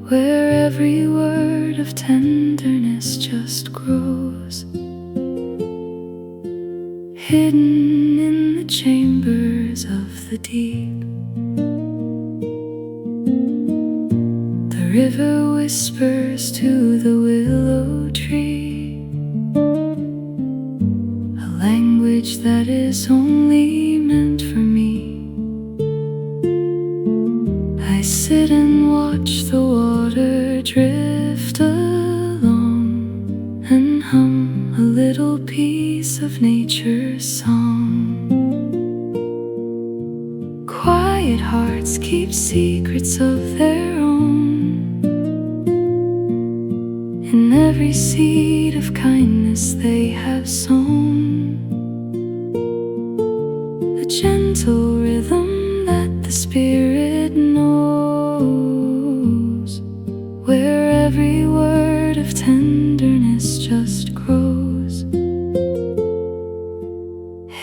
where every word of tenderness just grows, hidden in the chambers of the deep. The river whispers to the willow tree, a language that is only meant for me. I sit and watch the water drift along and hum a little piece of nature's song. Quiet hearts keep secrets of their own. In every seed of kindness they have sown, a gentle rhythm that the spirit knows, where every word of tenderness just grows,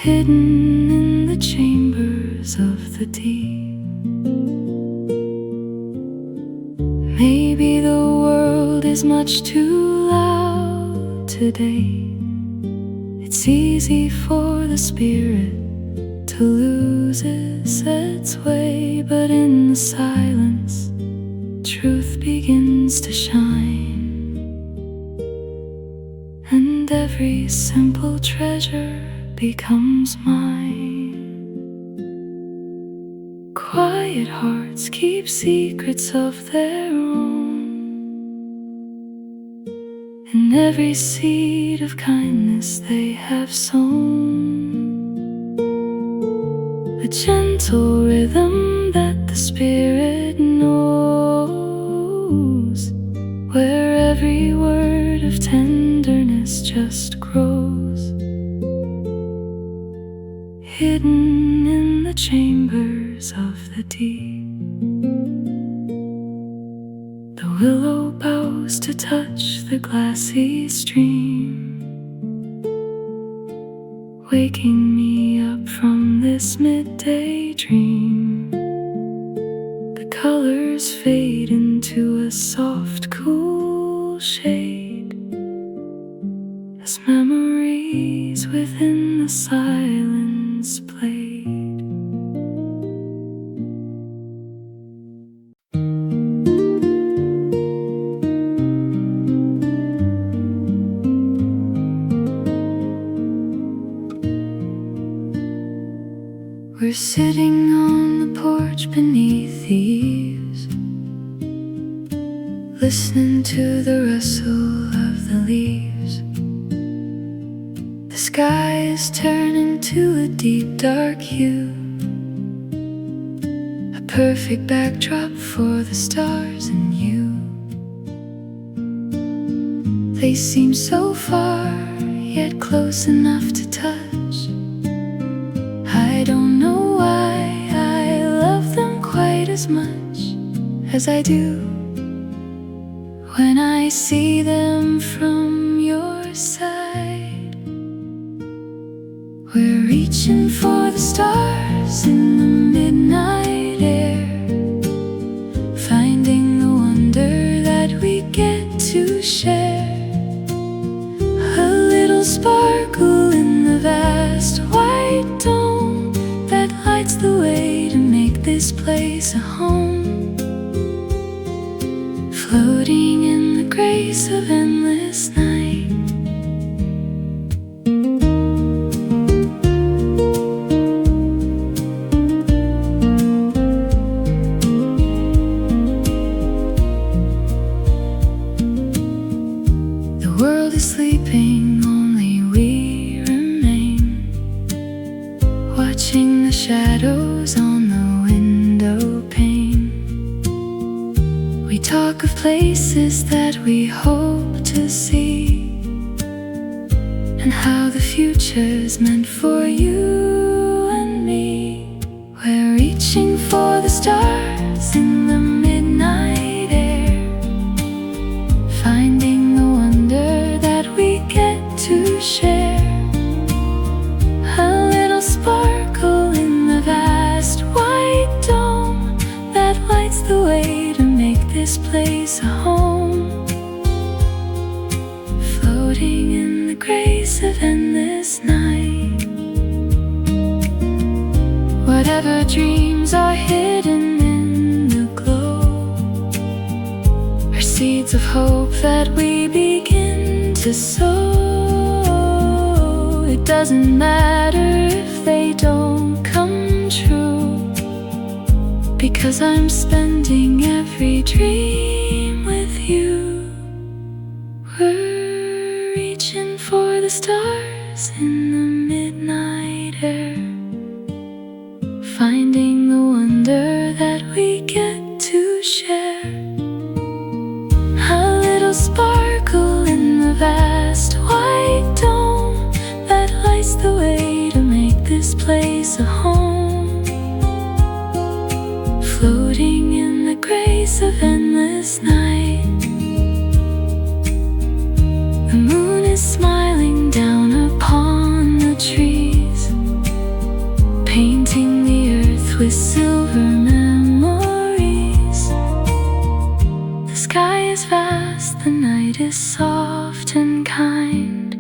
hidden in the chambers of the deep. Maybe the world is much too loud today. It's easy for the spirit to lose its way, but in the silence, truth begins to shine, and every simple treasure becomes mine. Quiet hearts keep secrets of their own. In every seed of kindness they have sown, a gentle rhythm that the spirit knows, where every word of tenderness just grows, hidden in the chambers of the deep. The willow bows to touch the glassy stream, waking me up from this midday dream. The colors fade into a soft, cool shade as memories within the silence played. We're sitting on the porch beneath the eaves, listening to the rustle of the leaves. The sky is turning to a deep dark hue, a perfect backdrop for the stars and you. They seem so far, yet close enough to touch. I don't know why I love them quite as much as I do when I see them from your side. We're reaching for the stars in the midnight air, finding the wonder that we get to share. A little sparkle in the vast white dome that lights the way to make this place a home, floating in the grace of endless night. The world is sleeping, only we remain, watching the shadows on the window pane. We talk of places that we hope to see, and how the future's meant for you and me. We're reaching for the stars in the midnight air, finding the wonder that we get to share. A little sparkle in the vast white dome that lights the way to make this place a home, floating in the grace of endless night. Whatever dreams are hidden in the glow are seeds of hope that we begin to sow. It doesn't matter if they don't come true, because I'm spending every dream with you. We're reaching for the stars in the midnight air, finding the wonder that we get to share. A little sparkle in the vast white dome that lights the way to make this place a home, floating in the grace of endless night. The moon is smiling down upon the trees, painting the earth with silver memories. The sky is vast, the night is soft and kind,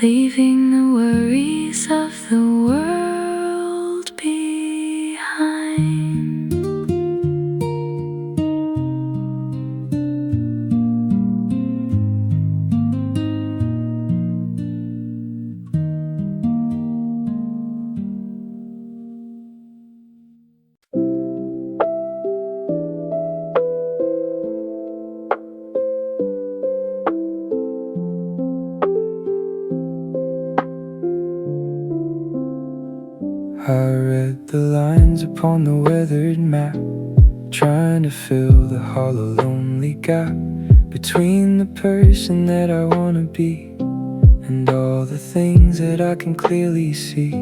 leaving the worries of the world behind. I read the lines upon the weathered map, trying to fill the hollow, lonely gap between the person that I wanna be and all the things that I can clearly see.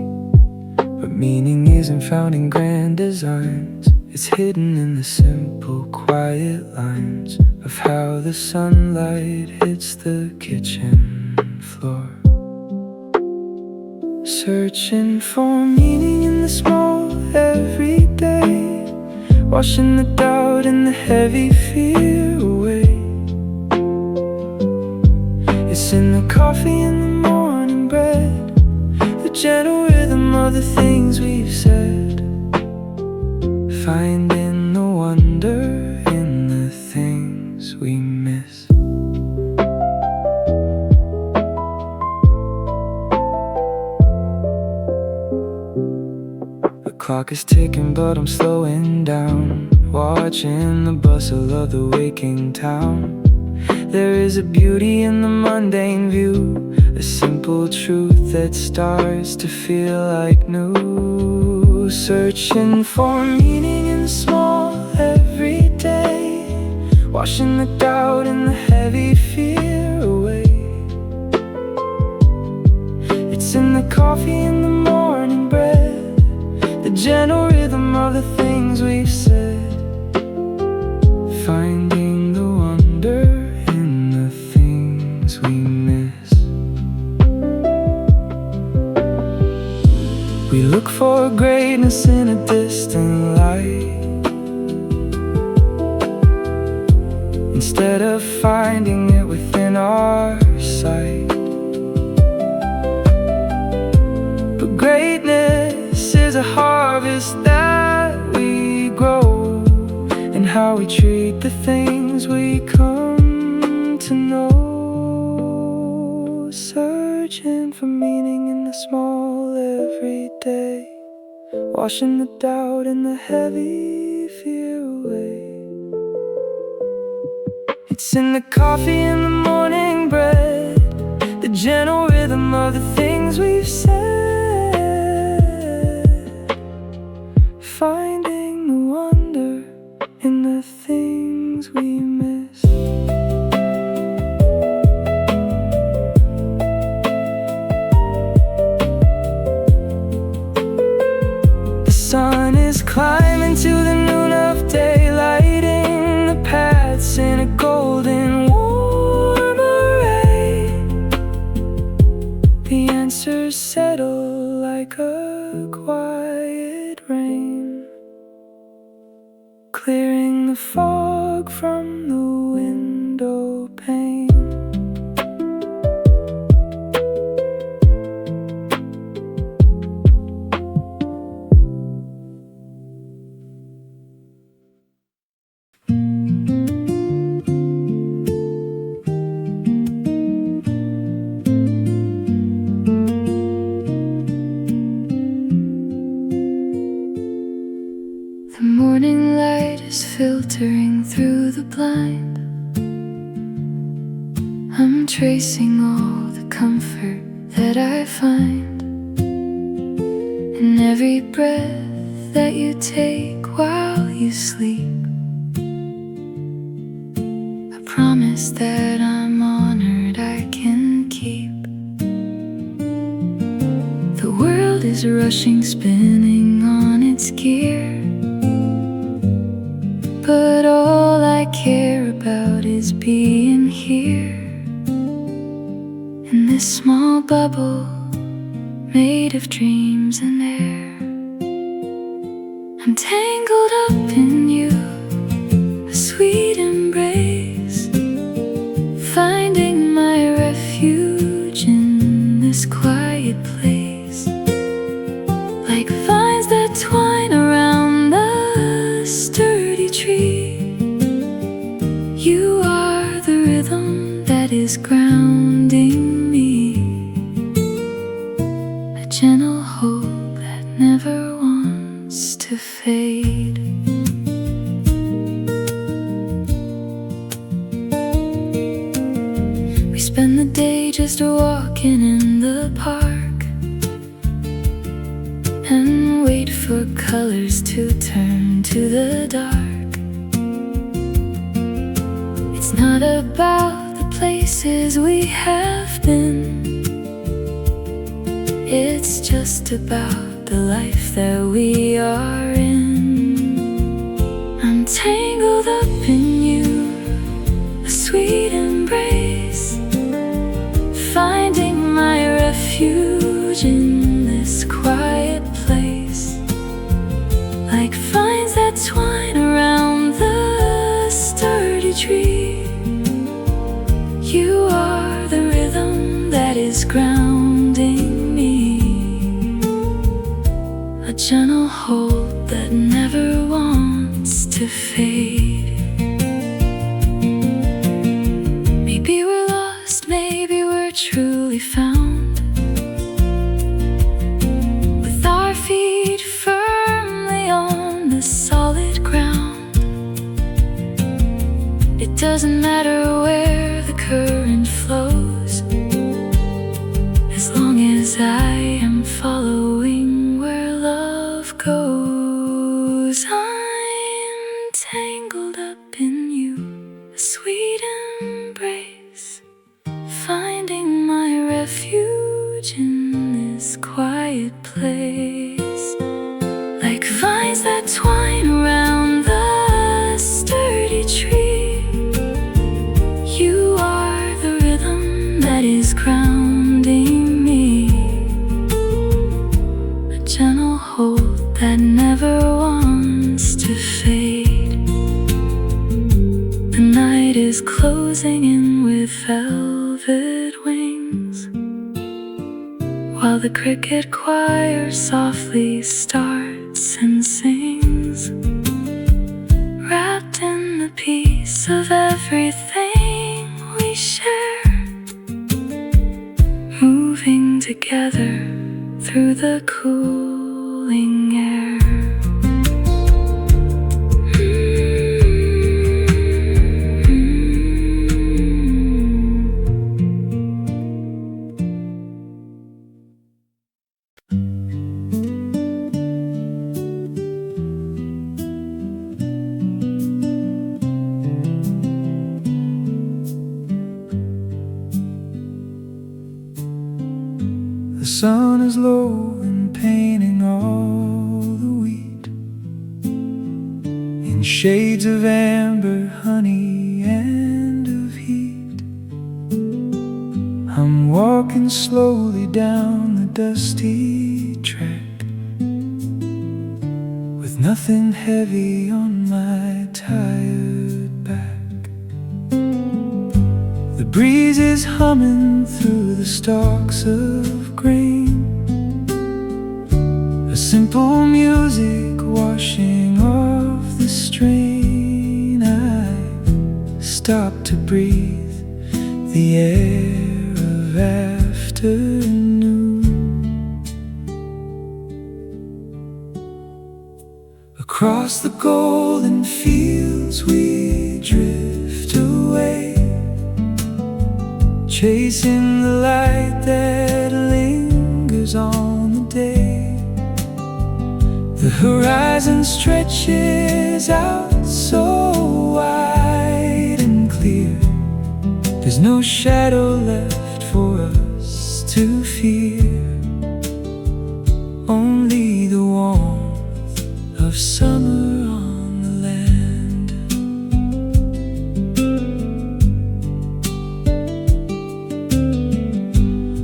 Meaning isn't found in grand designs, it's hidden in the simple, quiet lines of how the sunlight hits the kitchen floor. Searching for meaning in the small everyday, washing the doubt and the heavy fear away. It's in the coffee and the morning bread, the gentle rhythm of the things we've said, finding the wonder in the things we miss. The clock is ticking but I'm slowing down, watching the bustle of the waking town. There is a beauty in the mundane view, a simple truth that starts to feel like new. Searching for meaning in the small everyday, washing the doubt and the heavy fear away. It's in the coffee and the morning bread, the gentle rhythm of the things we've said, finding the wonder in the things we miss. We look for greatness in a distant light, instead of finding it within our sight. But greatness is a harvest that we grow, and how we treat the things we come to know. Searching for meaning in the small everyday, washing the doubt and the heavy fear away. It's in the coffee and the morning bread, the gentle rhythm of the things we've said, finding the wonder in the things we miss. The sun is climbing to the noon of day, lighting the paths in a golden warm array. The answers settle like a quiet rain, clearing the fog from the window pane. The morning light is filtering through the blind. I'm tracing all the comfort that I find in every breath that you take while you sleep. A promise that I'm honored I can keep. The world is rushing, spinning on its gear, but all I care about is being here, in this small bubble made of dreams and air. I'm tangled up in you, a sweet embrace, finding my refuge in this quiet place, like vines that twine around the sturdy tree. You are the rhythm that is grounding me, a gentle hope that never wants to fade. We spend the day just walking in the park and wait for colors to turn to the dark. It's not about the places we have been, it's just about about the life that we are in. I'm tangled up in you, a sweet embrace, finding my refuge in this quiet place, like vines that twine around the sturdy tree. You are the rhythm that is grounding me, a gentle hold that never wants to fade. Maybe we're lost, maybe we're truly found, with our feet firmly on the solid ground. It doesn't matter where the current flows, as long as I am following where love goes. I'm tangled up in you, a sweet embrace, finding my refuge in this quiet place, like vines that twine around the sturdy tree. You are the rhythm that is grounding me, a gentle hold that never wants to fade. The night is closing in with velvet wings, while the cricket choir softly starts and sings, wrapped in the peace of everything we share, moving together through the cooling air. The sun is low and painting all the wheat in shades of amber, honey, and of heat. I'm walking slowly down the dusty track, with nothing heavy on my tired back. The breeze is humming through the stalks of grain, a simple music washing off the strain. I stop to breathe the air of afternoon. Across the golden fields we drift away, chasing the light that lingers on the day. The horizon stretches out so wide and clear, there's no shadow left for us to fear, only the warmth of summer on the land.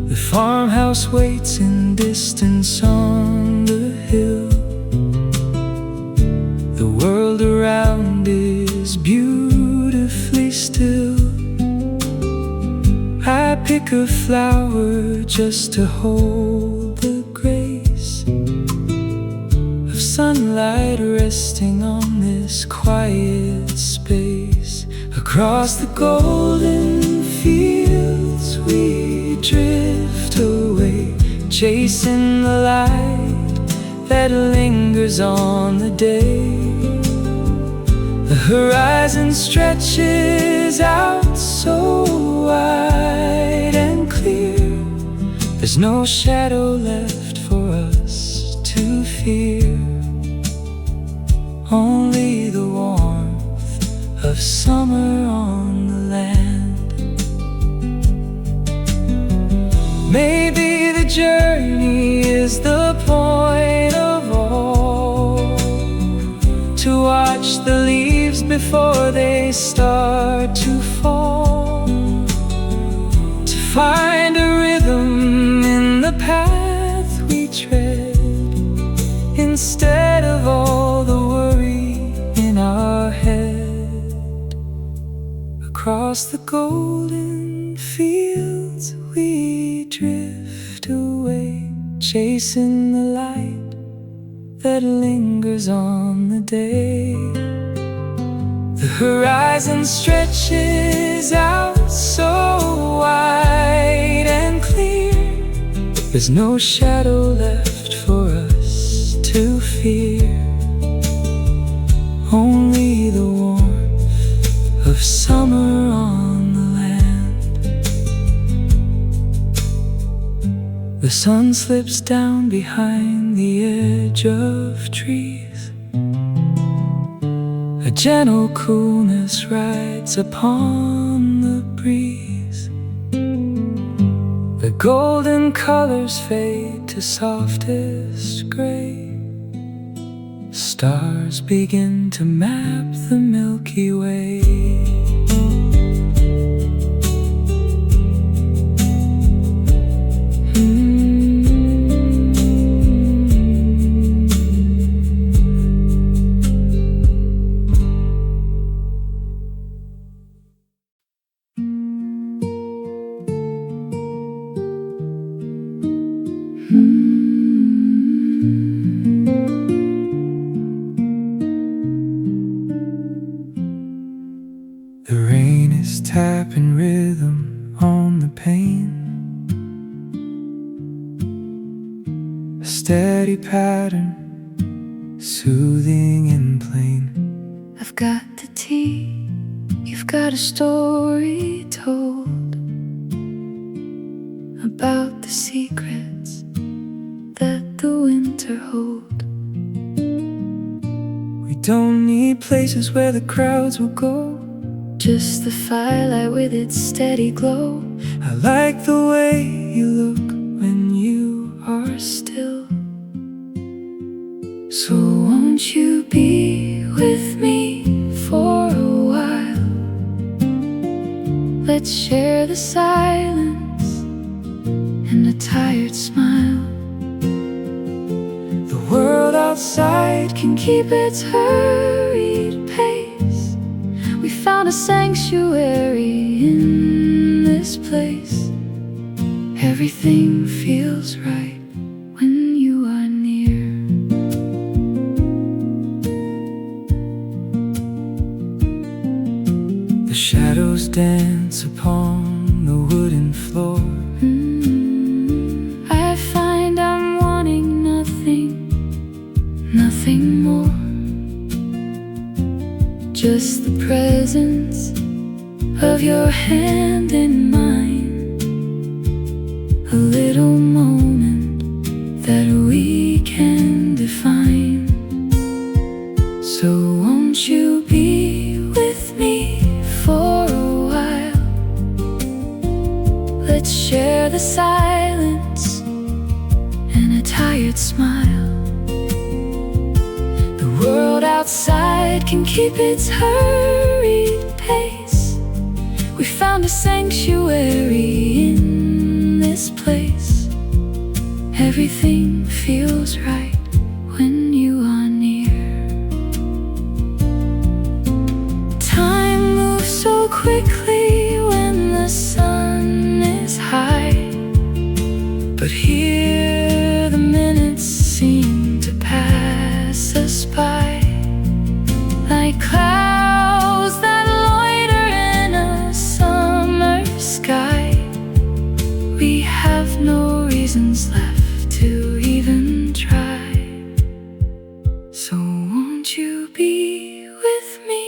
The farmhouse waits in distance on the hill, the world around is beautifully still. I pick a flower just to hold the grace of sunlight resting on this quiet space. Across the golden fields we drift away, chasing the light that lingers on the day. The horizon stretches out so wide and clear, there's no shadow left for us to fear, only the warmth of summer on the land. Maybe the journey is the point before they start to fall, to find a rhythm in the path we tread, instead of all the worry in our head. Across the golden fields we drift away, chasing the light that lingers on the day. The horizon stretches out so wide and clear, there's no shadow left for us to fear, only the warmth of summer on the land. The sun slips down behind the edge of trees, a gentle coolness rides upon the breeze. The golden colors fade to softest gray, stars begin to map the Milky Way. The rain is tapping rhythm on the pane, a steady pattern, soothing and plain. I've got the tea, you've got a story told about the secrets that the winter hold. We don't need places where the crowds will go, just the firelight with its steady glow. I like the way you look when you are Still, so won't you be with me for a while? Let's share the silence and a tired smile. The world outside Can keep its hurried pace. We found a sanctuary in this place. Everything feels right when you are near. the shadows dance upon the wooden floor. I find I'm wanting nothing more. Just the presence of your hand in mine, a little moment that we can define. So won't you be with me for a while? Let's share the silence and a tired smile. The world outside can keep its hurried pace. We found a sanctuary in this place. Everything feels right when you are near. Time moves so quickly when the sun is high, but here the minutes seem to pass us by, like clouds that loiter in a summer sky. We have no reasons left to even try. So won't you be with me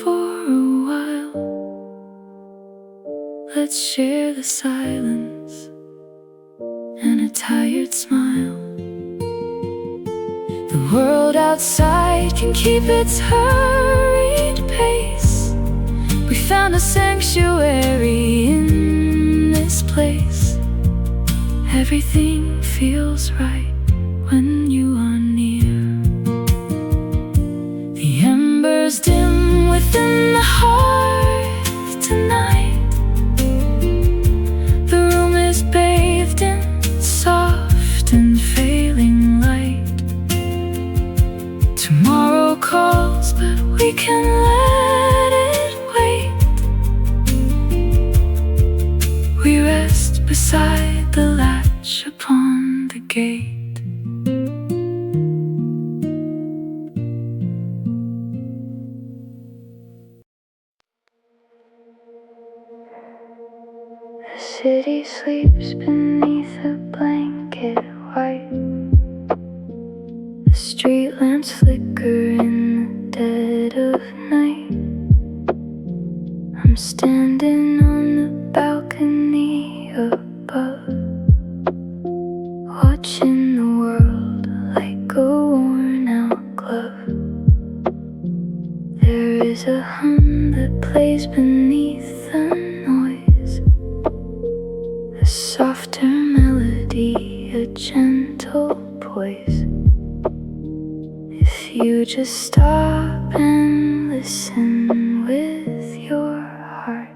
for a while? Let's share the silence and a tired smile. The world outside can keep its hurried pace. We found a sanctuary in this place. Everything feels right when you are near. The embers dim with gate. The city sleeps beneath a blanket white. The street lamps flicker in the dead of night. I'm standing on the balcony above, watching the world like a worn out glove. There is a hum that plays beneath the noise, a softer melody, a gentle poise. If you just stop and listen with your heart,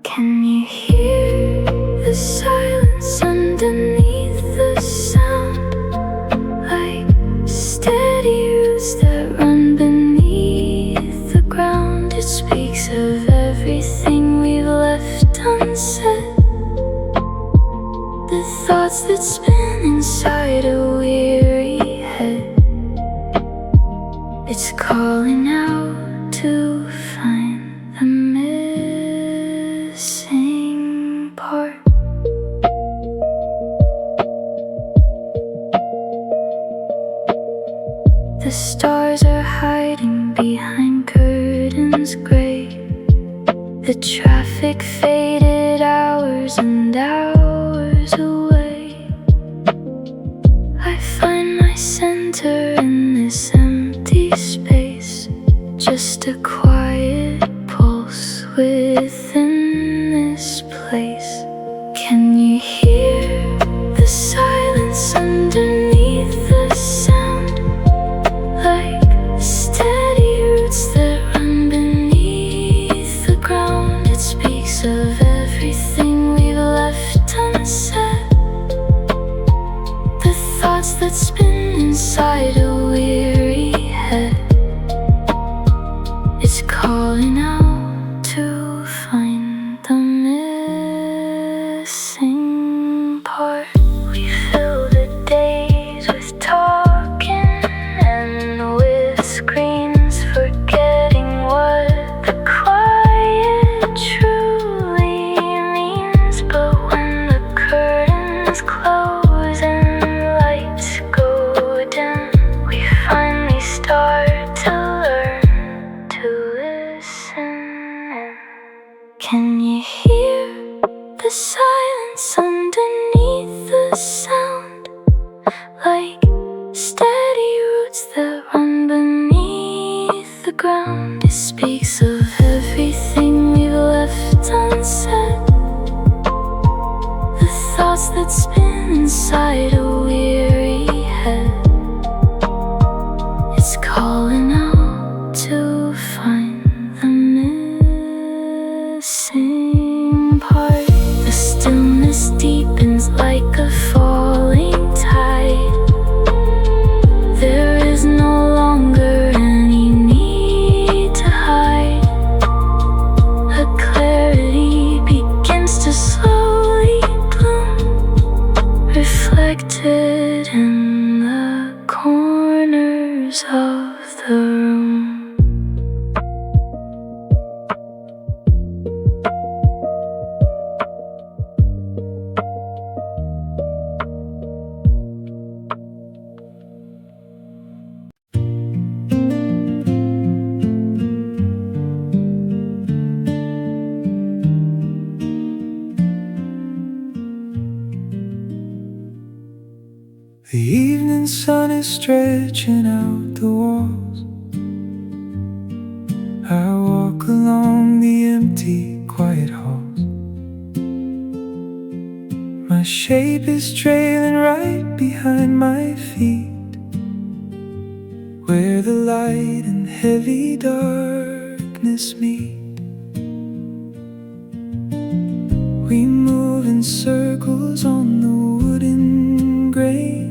can you hear the silence underneath the sound? Like steady roots that run beneath the ground. It speaks of everything we've left unsaid, the thoughts that spin inside a weary head. It's calling out to find the missing part. The stars are hiding behind curtains gray. The traffic faded hours and hours away. I find my center in this empty space, just a quiet pulse within this place. Can you hear the silence underneath the sound? Like steady roots that run beneath the ground. It speaks of everything we've left unsaid, the thoughts that spin inside a weary head. It's calling out to find the missing part. We fill the days with talking and with screens, forgetting what the quiet truly means. But when the curtains close and lights go dim, we finally start to learn to listen in. Can you hear the silence underneath the sound? Like steady roots that run beneath the ground. It speaks of everything we've left unsaid, the thoughts that spin inside a weary head. It's calling out to find the missing part. The stillness deepens like a falling tide. There is no longer any need to hide. A clarity begins to slowly bloom, reflected in the corners of the room. The evening sun is stretching out the walls. I walk along the empty, quiet halls. My shape is trailing right behind my feet, where the light and heavy darkness meet. We move in circles on the wooden grain,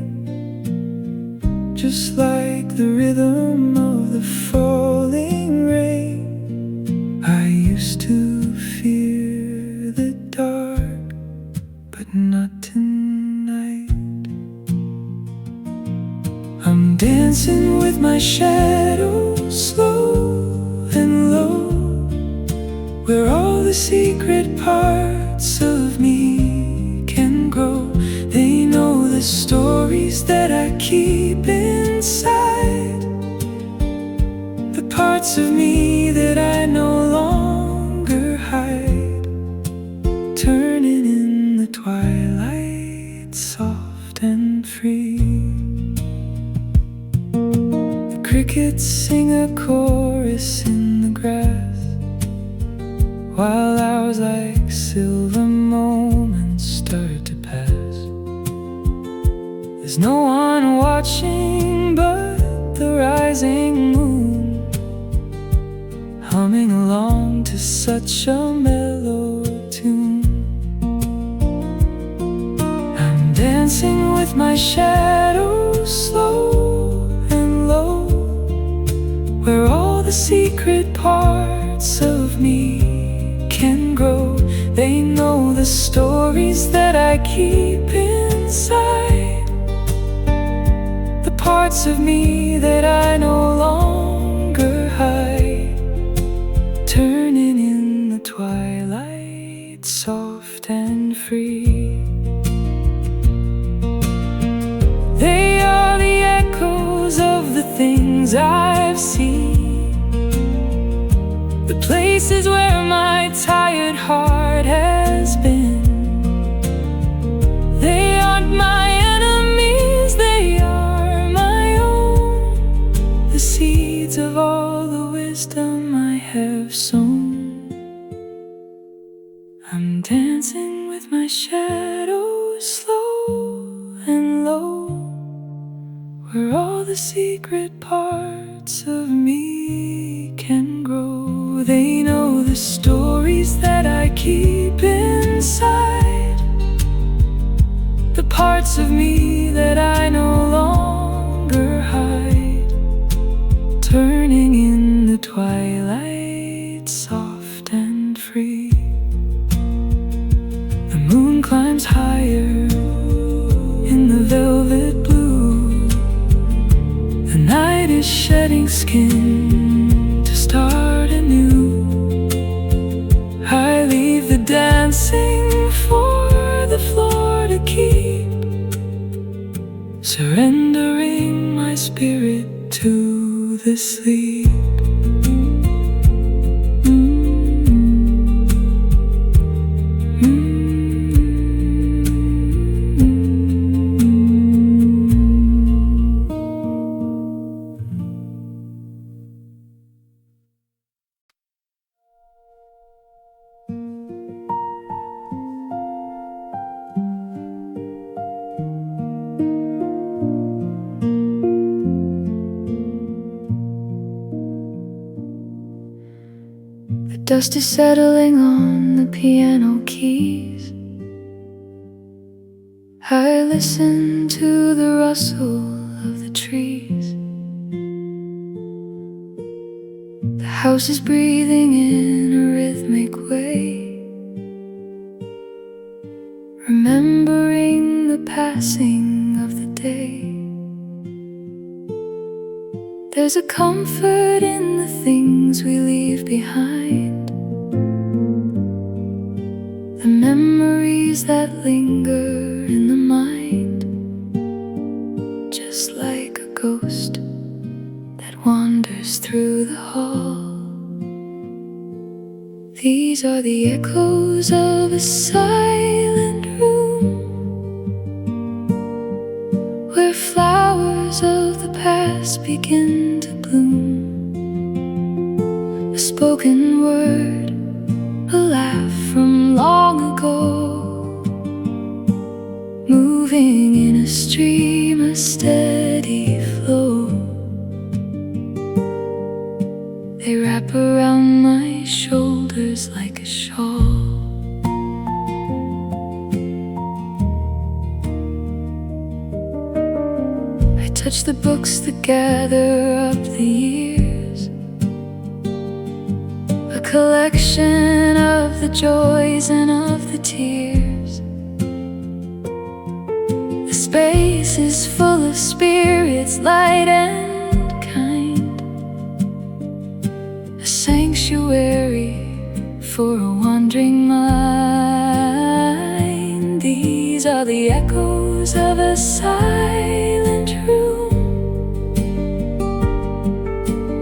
just like the rhythm of the falling rain. I used to fear the dark, but not tonight. I'm dancing with my shadow, slow and low, where all the secret parts of me can grow. They know the stories that I keep inside, the parts of me that I no longer hide, turning in the twilight, soft and free. The crickets sing a chorus in the grass, while hours like silver moments start to pass. There's no one watching but the rising moon, humming along to such a mellow tune. I'm dancing with my shadow, slow and low, where all the secret parts of me can grow. They know the stories that I keep inside, the parts of me that I no longer hide, turning in the twilight, soft and free. They are the echoes of the things I've seen, the places where my tired heart has been. They aren't my enemies, they are my own, the seeds of all the wisdom I have sown. I'm dancing with my shadow, slow and low, where all the secret parts of me can grow. They know the stories that I keep inside, the parts of me that I no longer hide, turning in the twilight, soft and free. The moon climbs higher in the velvet blue, the night is shedding skin to start anew. I leave the dancing for the floor to keep, surrendering my spirit to the sleep. Dust is settling on the piano keys. I listen to the rustle of the trees. The house is breathing in a rhythmic way, remembering the passing of the day. There's a comfort in the things we leave behind, the memories that linger in the mind, just like a ghost that wanders through the hall. These are the echoes of a silent room, where flowers of the past begin to bloom. A spoken word, a laugh from long ago, moving in a stream, a steady flow. They wrap around my shoulders like a shawl. I touch the books that gather up the years, a collection of the joys and of the tears. The space is full of spirits is light and kind, a sanctuary for a wandering mind. These are the echoes of a silent room,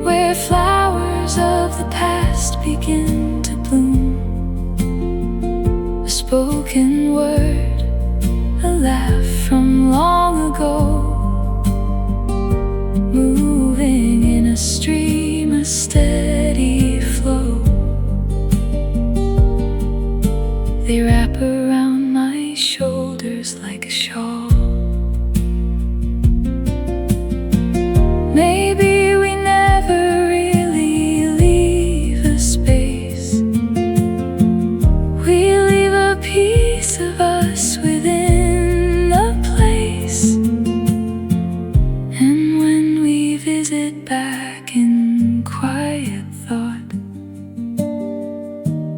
where flowers of the past begin to bloom. A spoken word, a laugh from long ago, moving in a stream, a steady flow. They wrap around my shoulders like a shawl. Maybe we never really leave a space. We leave a piece of us within a place. And when we visit back in quiet thought,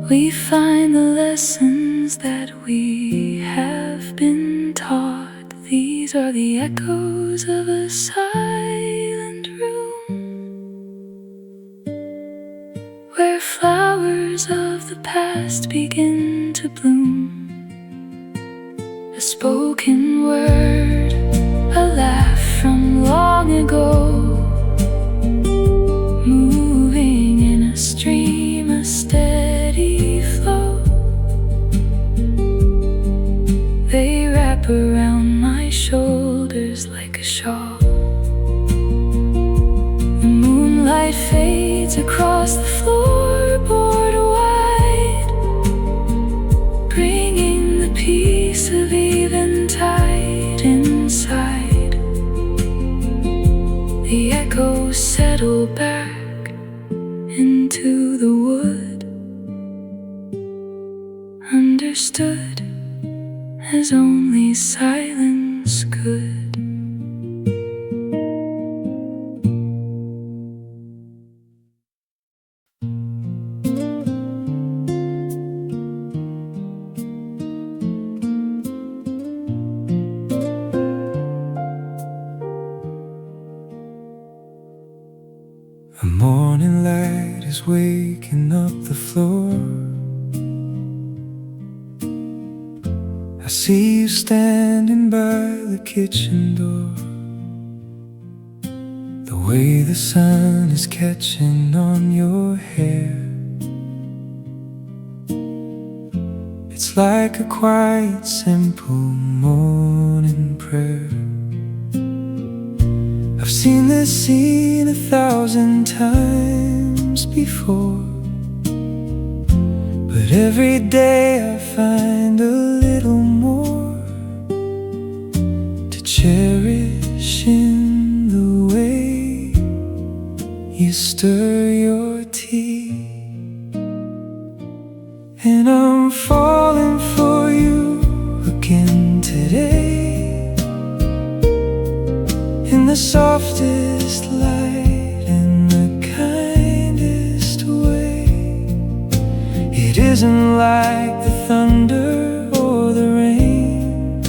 we find the lessons that we have been taught. These are the echoes of a silent room, where flowers of the past begin to bloom. A spoken word, a laugh from long ago, moving in a stream, a steady flow. They wrap around my shoulders like a shawl. The moonlight fades across the floorboard wide, bringing the peace of eventide inside. The echoes settle back into the wood, understood as only silence could. A morning light is waking up the floor. I see you standing by the kitchen door. The way the sun is catching on your hair, it's like a quiet, simple morning prayer. I've seen this scene 1,000 times before, but every day I find a little more to cherish in the way you stir your tea. And I'm falling for you again today, in the softest light and the kindest way. It isn't like the thunder or the rain,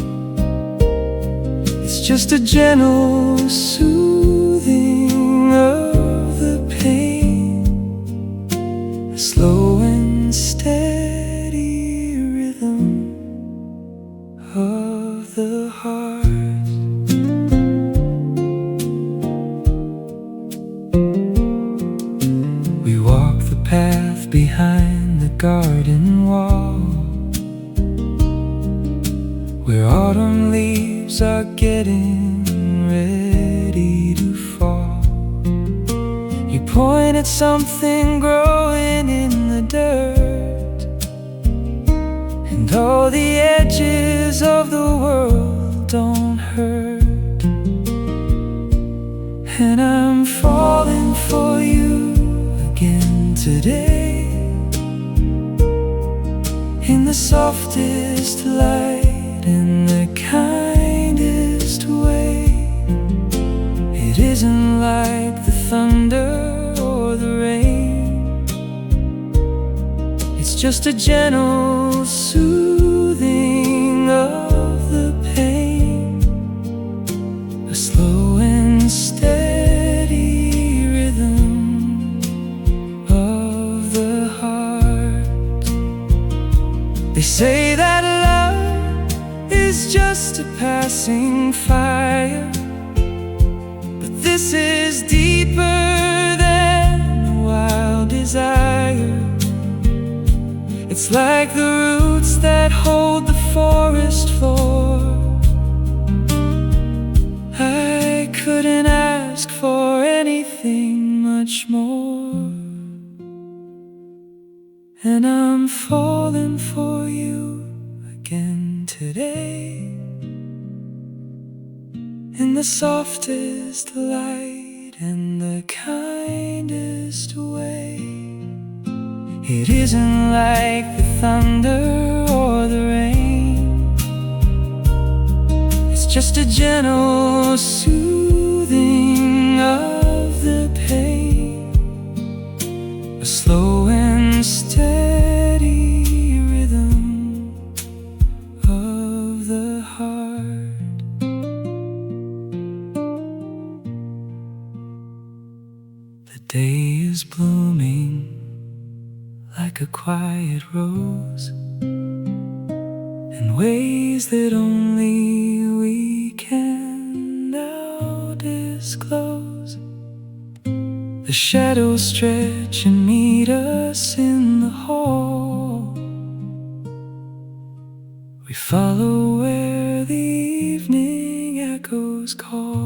it's just a gentle soothing of the pain, a slow and steady rhythm of the heart. Path behind the garden wall, where autumn leaves are getting ready to fall. You point at something growing in the dirt, and all the edges of the world don't hurt. And I'm falling for you again today, in the softest light and the kindest way. It isn't like the thunder or the rain, it's just a gentle soothing of the pain, a slow and steady rhythm of the heart. They say that love is just a passing fire, but this is deeper than a wild desire. It's like the roots that hold the forest floor. I couldn't ask for anything much more. And I'm falling for you again today, in the softest light and the kindest way. It isn't like the thunder or the rain, it's just a gentle soothing of the pain, a slow and steady rhythm of the heart. The day is blooming like a quiet rose, in ways that only we can now disclose. The shadows stretch and meet us in the hall. We follow where the evening echoes call.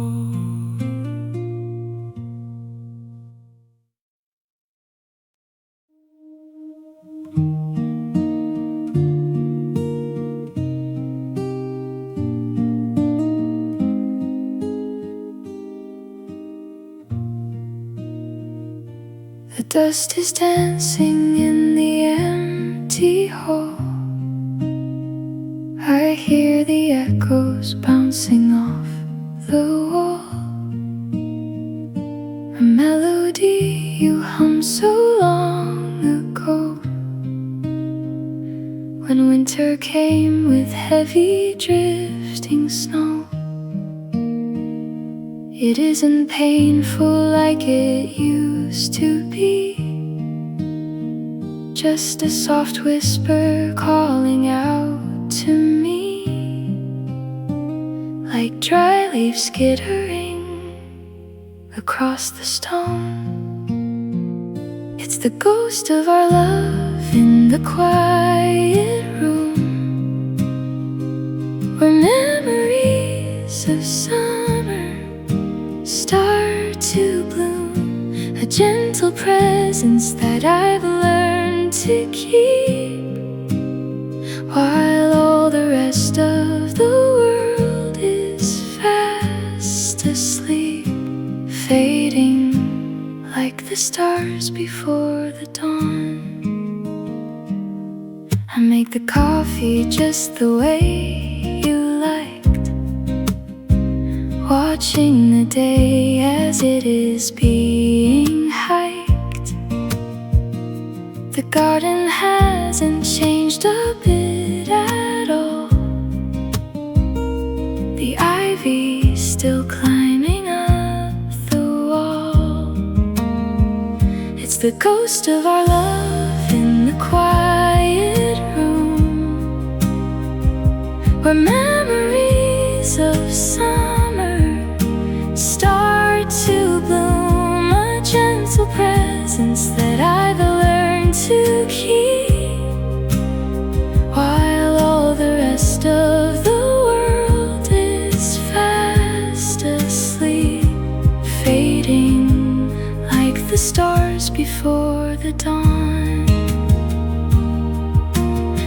The dust is dancing in the empty hall. I hear the echoes bouncing off the wall. A melody you hummed so long ago, when winter came with heavy drifting snow. It isn't painful like it used to be, just a soft whisper calling out to me, like dry leaves skittering across the stone. It's the ghost of our love in the quiet room, where memories of summer start to bloom, a gentle presence that I've learned to keep, while all the rest of the world is fast asleep, fading like the stars before the dawn. I make the coffee just the way you liked, watching the day as it is being hiked. The garden hasn't changed a bit at all, the ivy's still climbing up the wall. It's the ghost of our love in the quiet room, where memories of summer start to bloom, a gentle presence that I've learned to keep, while all the rest of the world is fast asleep, fading like the stars before the dawn.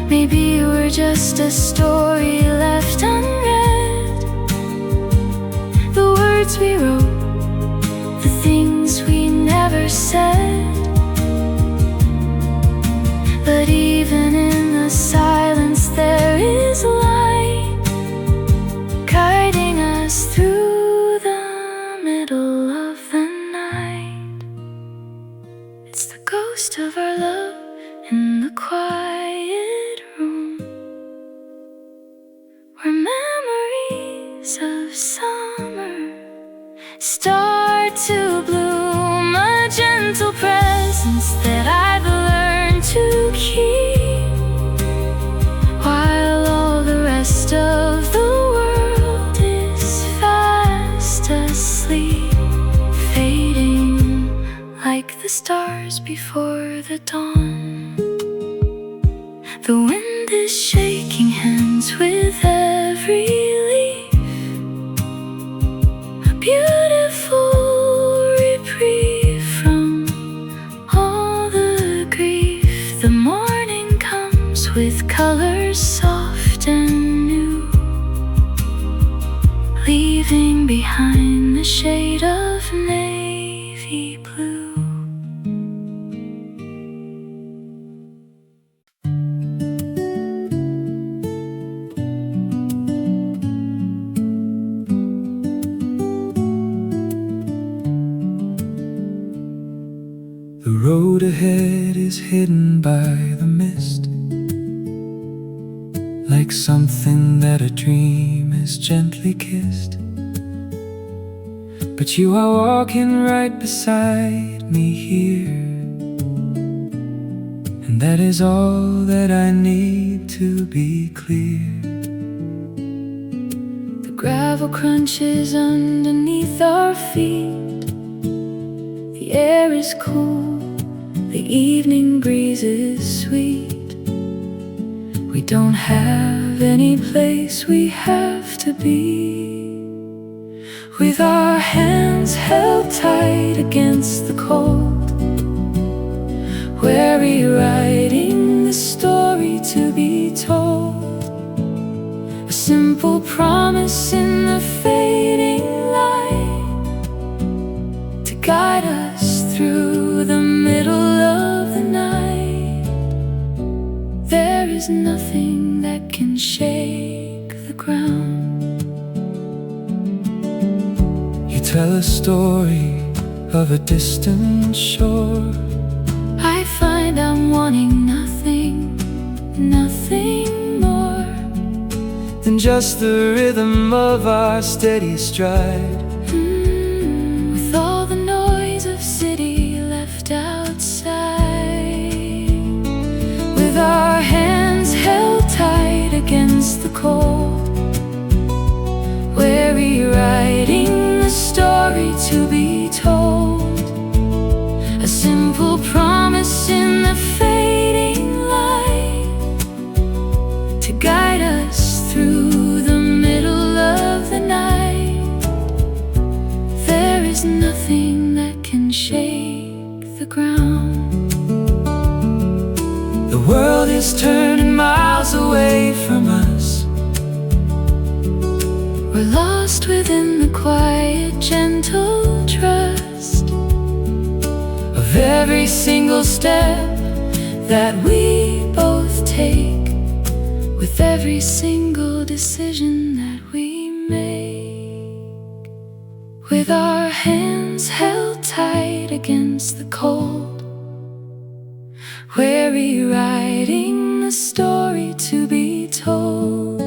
Maybe we're just a story left unread, the words we wrote, the things we never said. But even in the silence there is light, guiding us through the middle of the night. It's the ghost of our love in the quiet room, where memories of summer start to bloom, a gentle presence that I've learned to keep, while all the rest of the world is fast asleep, fading like the stars before the dawn. The wind is shaking hands with every leaf, a beautiful reprieve from all the grief. The morning comes with colors soft and new, leaving behind the shade of navy blue. The road ahead is hidden by the mist, like something that a dream has gently kissed. But you are walking right beside me here, and that is all that I need to be clear. The gravel crunches underneath our feet, the air is cool, the evening breeze is sweet. We don't have any place we have to be, with our hands held tight against the cold. We're rewriting the story to be told, a simple promise in the fading light, to guide us through the middle of the night. There is nothing that can shake the ground. You tell a story of a distant shore. I find I'm wanting nothing, nothing more Than just the rhythm of our steady stride. with all the noise of city left outside, with our hands held tight against the cold. We're rewriting the story to be told, a simple promise in the fading light, to guide us through the middle of the night. There is nothing that can shake the ground. The world is turning miles away from us. We're lost within the quiet, gentle trust Of every single step that we both take, with every single decision that we make, with our hands held tight against the cold. We're rewriting the story to be told,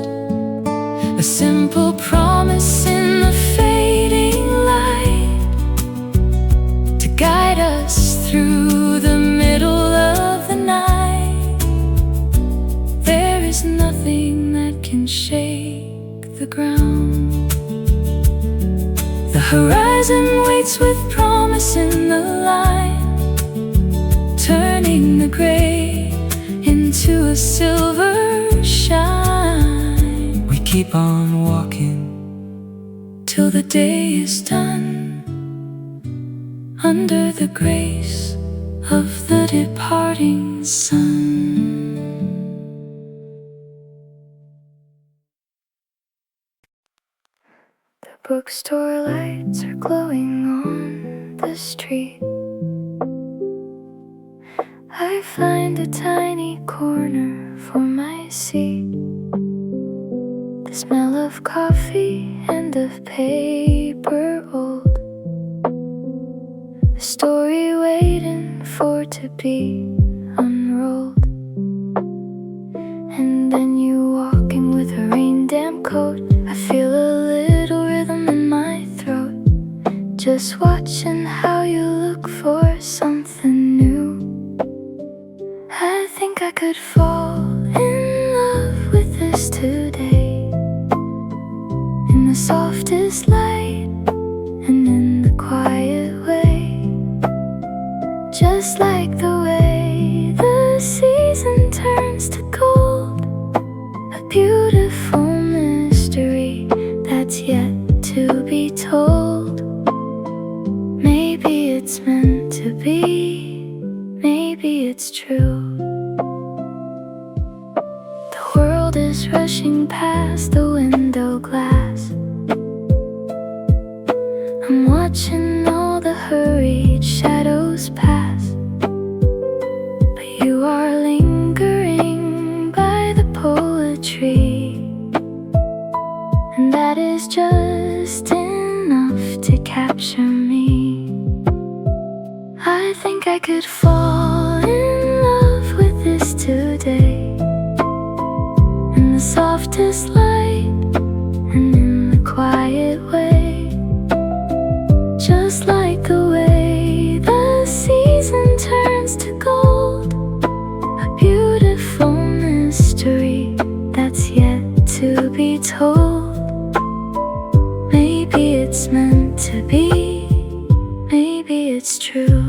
a simple promise in the fading light, to guide us through the middle of the night. There is nothing that can shake the ground. The horizon waits with promise in the line, turning the gray into a silver shine. We keep on walking till the day is done, under the grace of the departing sun. The bookstore lights are glowing on the street. I find a tiny corner for my seat, the smell of coffee and of paper old, a story waiting for to be unrolled. And then you walking with a rain damp coat, I feel a little rhythm in my throat, just watching how you look for something new. I think I could fall in love with this today, in the softest light and in the quiet way, just like the way the season turns to gold, a beautiful mystery that's yet to be told. Maybe it's meant to be, maybe it's true. The world is rushing past the window glass. I'm watching all the hurried shadows pass, but you are lingering by the poetry, and that is just enough to capture me. I think I could fall in love with this today, in the softest light and in the quiet way, just like the way the season turns to gold, a beautiful mystery that's yet to be told. Maybe it's meant to be, maybe it's true.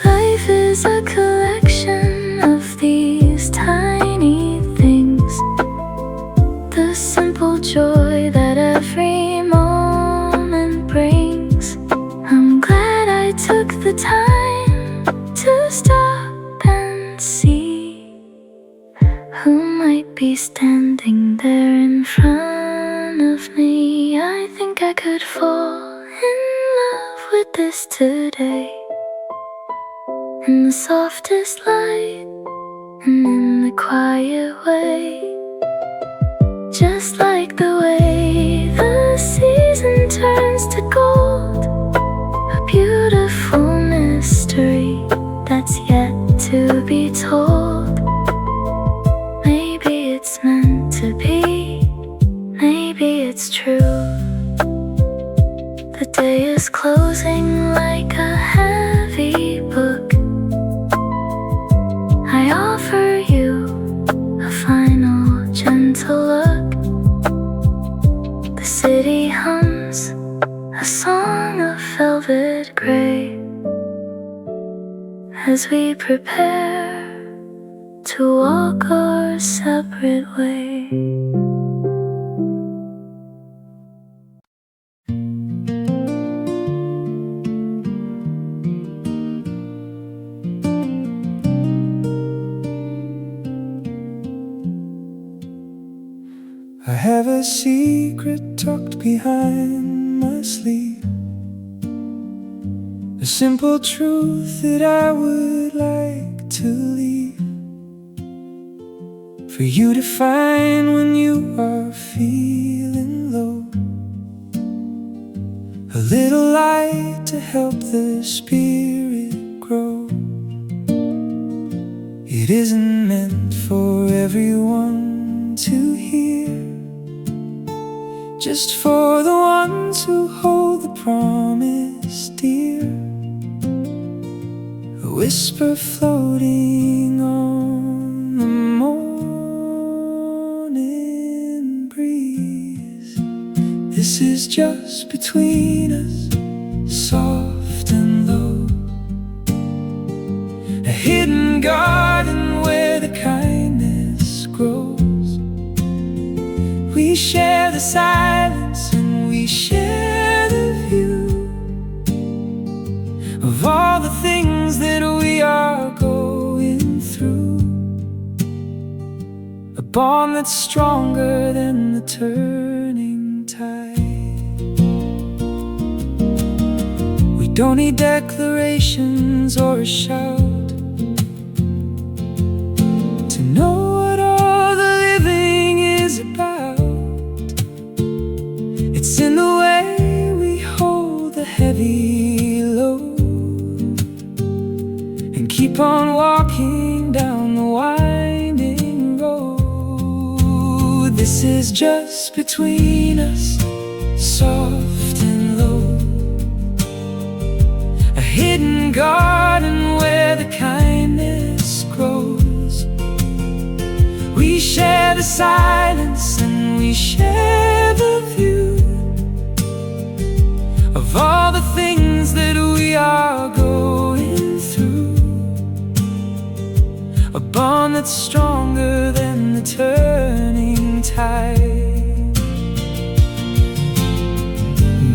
Life is a collection of these tiny things, the simple joy that every moment brings. I'm glad I took the time to stop and see who might be standing there in front of me. I think I could fall in love with this today, in the softest light and in the quiet way, just like the way the season turns to gold, a beautiful mystery that's yet to be told. Maybe it's meant to be, maybe it's true. The day is closing like a heavy book. I offer you a final gentle look. The city hums a song of velvet gray as we prepare to walk our separate way. I have a secret tucked behind my sleeve, a simple truth that I would like to leave for you to find when you are feeling low. A little light to help the spirit grow. It isn't meant for everyone to hear, just for the ones who hold the promise dear. A whisper floating on the morning breeze. This is just between us, soft and low, a hidden garden where the kindness grows. We share the silence and we share the view of all the things that we are going through. A bond that's stronger than the turning tide. We don't need declarations or a shout to know what all the living is about. It's in the way we hold the heavy load and keep on walking down the winding road. This is just between us, soft the silence and we share the view of all the things that we are going through. A bond that's stronger than the turning tide.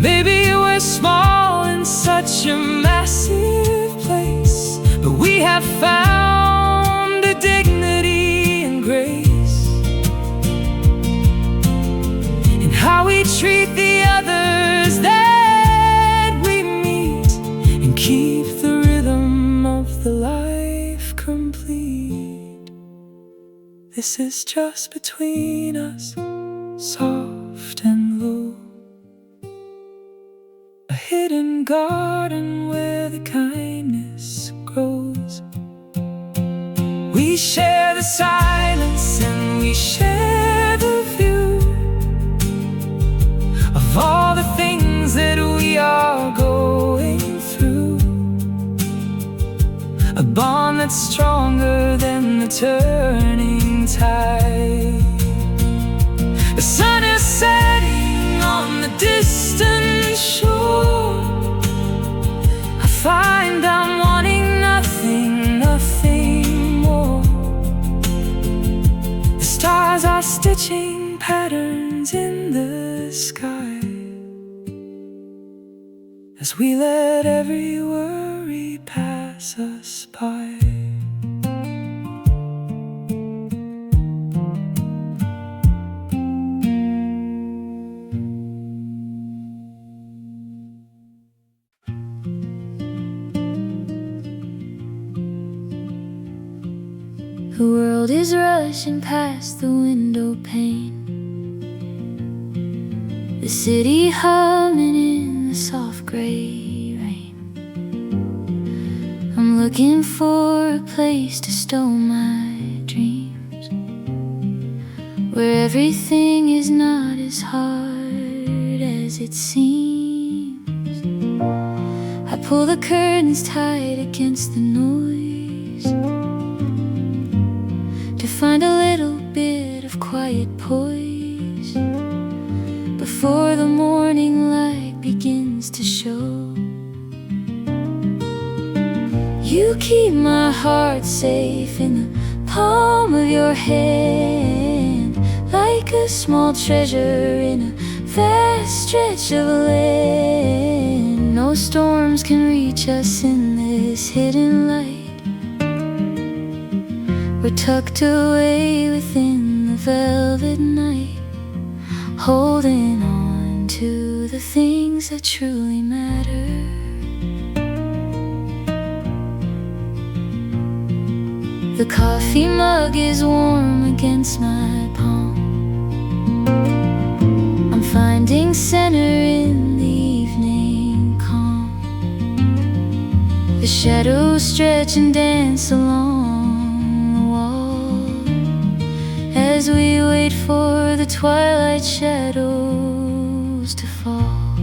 Maybe we're small in such a massive place, but we have found a dignity and grace in how we treat the others that we meet, and keep the rhythm of the life complete. This is just between us, soft and low, a hidden garden where the kindness grows. We share the silence and we share the view of all the things that we are going through. A bond that's stronger than the turning tide. The sun is setting on the distant shore. I find I'm wanting nothing, nothing more. The stars are stitching patterns in the sky as we let every worry pass us by. The world is rushing past the window pane, the city humming in the soft gray rain. I'm looking for a place to stow my dreams, where everything is not as hard as it seems. I pull the curtains tight against the noise to find a little bit of quiet poise before the morning light begins to show. You keep my heart safe in the palm of your hand, like a small treasure in a vast stretch of land. No storms can reach us in this hidden light. We're tucked away within the velvet night, holding on to the things that truly matter. The coffee mug is warm against my palm. I'm finding center in the evening calm. The shadows stretch and dance along as we wait for the twilight shadows to fall.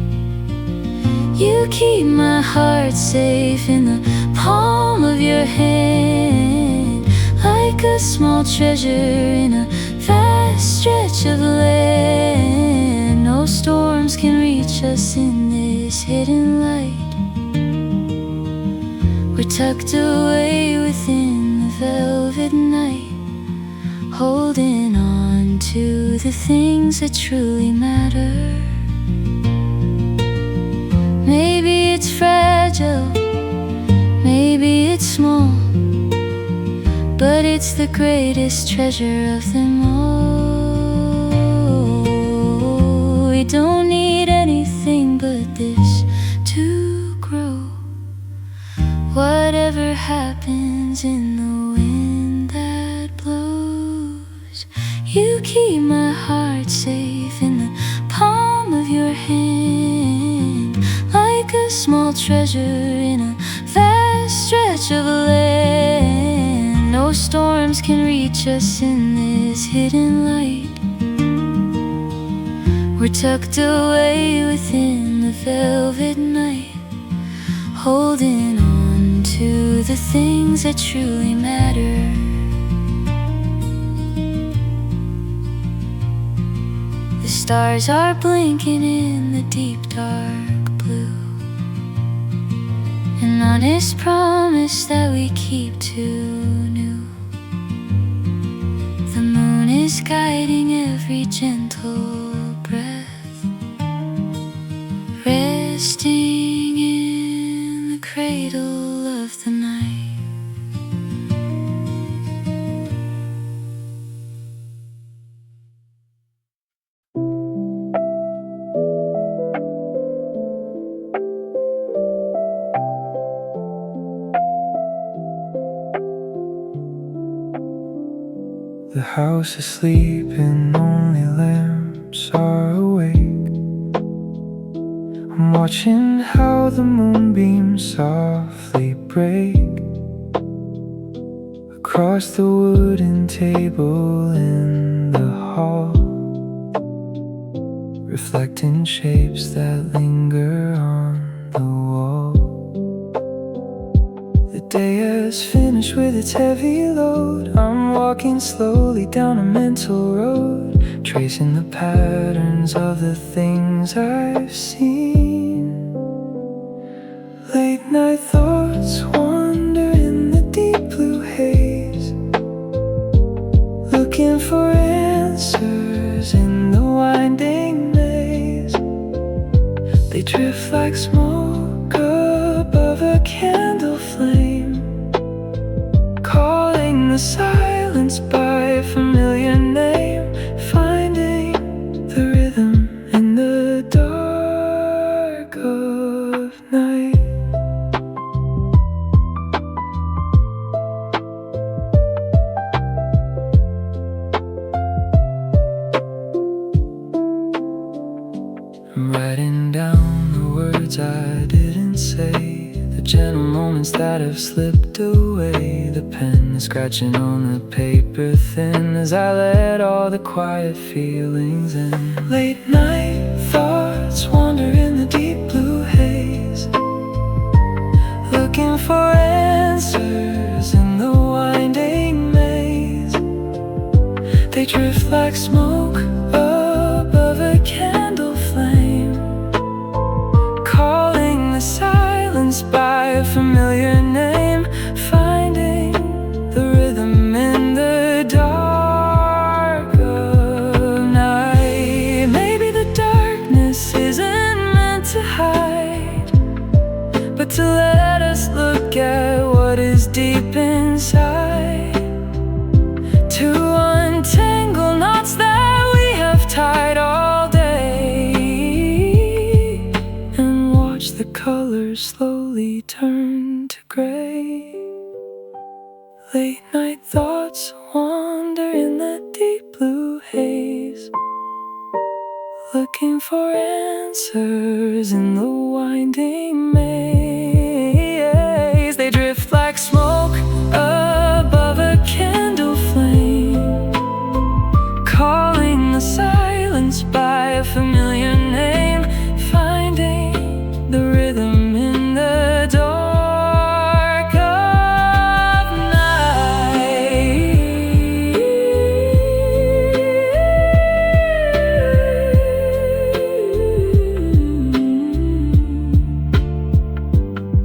You keep my heart safe in the palm of your hand, like a small treasure in a vast stretch of land. No storms can reach us in this hidden light. We're tucked away within the velvet night, holding on to the things that truly matter. Maybe it's fragile, maybe it's small, but it's the greatest treasure of them all. We don't need anything but this to grow. Whatever happens in the wind that blows, you keep my heart safe in the palm of your hand, like a small treasure in a vast stretch of land. No storms can reach us in this hidden light. We're tucked away within the velvet night, holding on to the things that truly matter. The stars are blinking in the deep dark blue. An honest promise that we keep too new. The moon is guiding every gentle breath, resting in the cradle of the night. The house is sleeping, only lamps are awake. I'm watching how the moonbeams softly break across the wooden table in the hall, reflecting shapes that linger on the wall. The day has finished with its heavy load. I'm walking slowly down a mental road, tracing the patterns of the things I've seen. Late night thoughts wander in the deep blue haze, looking for answers in the winding maze. They drift like smoke above a candle flame, calling the silence by a familiar name, finding the rhythm in the dark of night. I'm writing down the words I didn't say, the gentle moments that have slipped away. The pen is scratching on the paper thin as I let all the quiet feelings in. Late night thoughts wander in the deep blue haze, looking for answers in the winding maze. They drift like smoke above a candle flame, calling the silence by a familiar name, finding the rhythm in the dark of night. Maybe the darkness isn't meant to hide, but to let us look at what is deep inside, to untangle knots that we have tied all day, and watch the colors slowly turn to gray. Late night thoughts wander in that deep blue haze, looking for answers in the winding maze. They drift like smoke above a candle flame, calling the silence by a familiar name, finding the rhythm in the dark of night.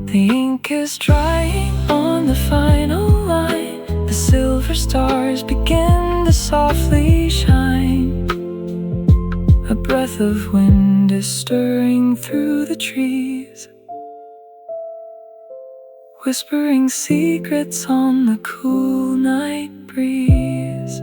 The ink is drying on the final line. The silver stars begin to softly shine. A breath of wind is stirring through the trees, whispering secrets on the cool night breeze.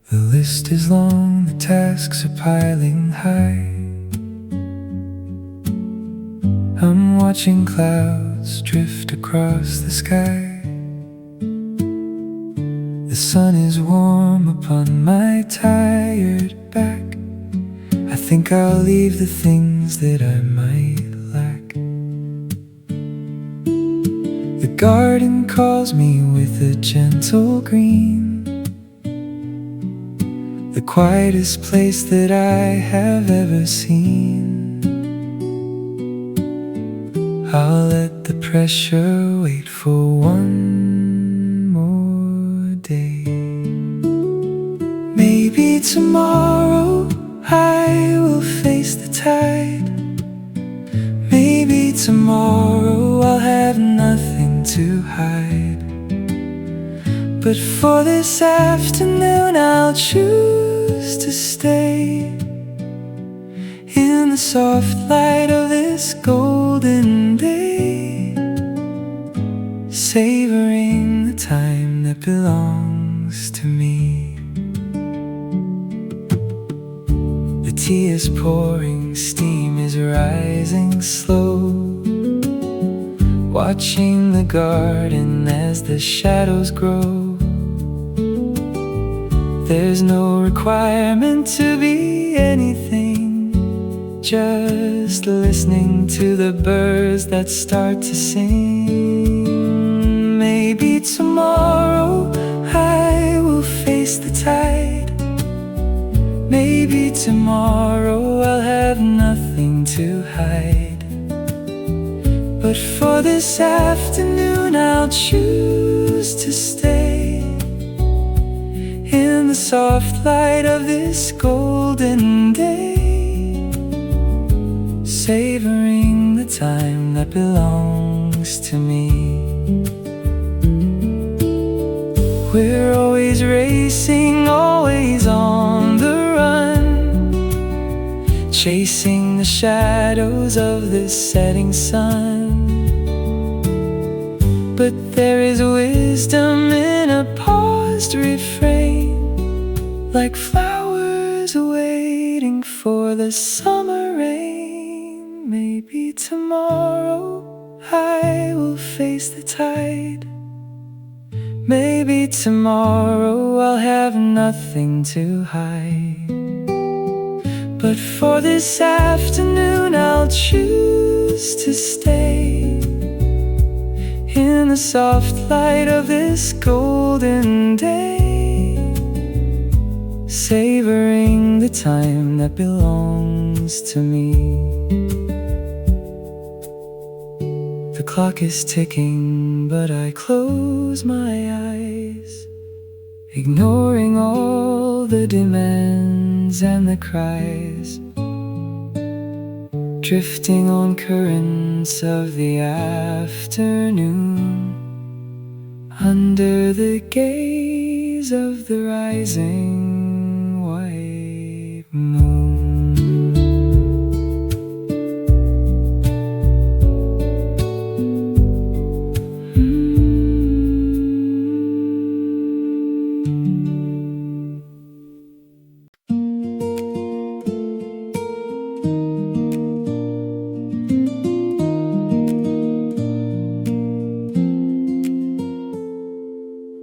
The list is long, the tasks are piling high. I'm watching clouds drift across the sky. The sun is warm upon my tired back. I think I'll leave the things that I might lack The garden calls me with a gentle green, the quietest place that I have ever seen. I'll let the pressure wait for one more day. Maybe tomorrow I will face the tide. Maybe tomorrow I'll have nothing to hide. But for this afternoon I'll choose to stay in the soft light of this golden day, savoring the time that belongs to me. The tea is pouring, steam is rising slow, watching the garden as the shadows grow. There's no requirement to be anything, just listening to the birds that start to sing. Maybe tomorrow I will face the tide. Maybe tomorrow I'll have nothing to hide. But for this afternoon I'll choose to stay in the soft light of this golden day, savoring the time that belongs to me. We're always racing, always on the run, chasing the shadows of the setting sun. But there is wisdom in a paused refrain, like flowers waiting for the summer rain. Maybe tomorrow I will face the tide. Maybe tomorrow I'll have nothing to hide. But for this afternoon I'll choose to stay in the soft light of this golden day, savoring the time that belongs to me. The clock is ticking, but I close my eyes, ignoring all the demands and the cries, drifting on currents of the afternoon, under the gaze of the rising white moon.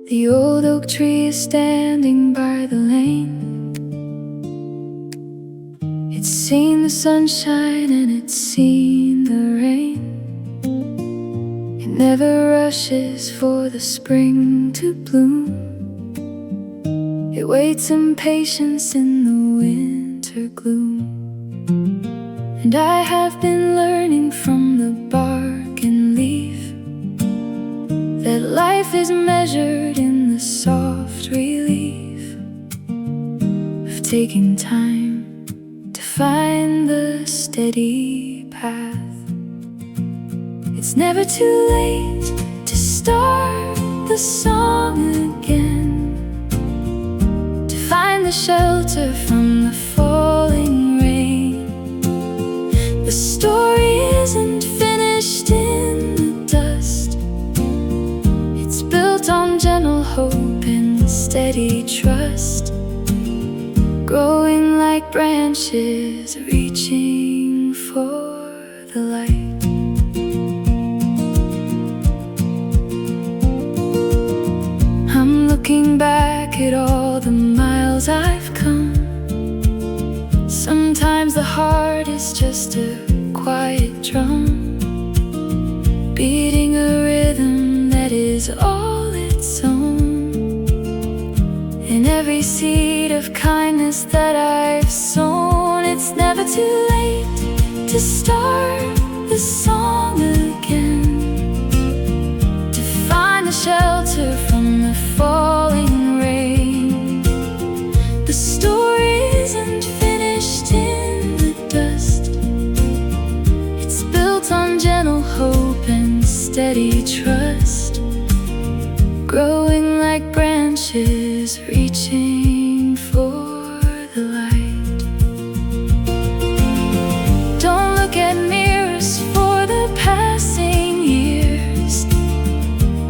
The old oak tree is standing by the lane. It's seen the sunshine and it's seen the rain. It never rushes for the spring to bloom. It waits in patience in the winter gloom. And I have been learning from the bark and leaf that life is measured in the soft relief of taking time to find the steady path. It's never too late to start the song again, to find the shelter from the falling rain. The story isn't finished in the dust. It's built on gentle hope and steady trust, growing like branches reaching for the light. I'm looking back at all the miles I've come. Sometimes the heart is just a quiet drum, beating a rhythm seed of kindness that I've sown. It's never too late to start the song again, to find the shelter from the falling rain. The story isn't finished in the dust. It's built on gentle hope and steady trust, growing like branches reaching for the light. Don't look at mirrors for the passing years.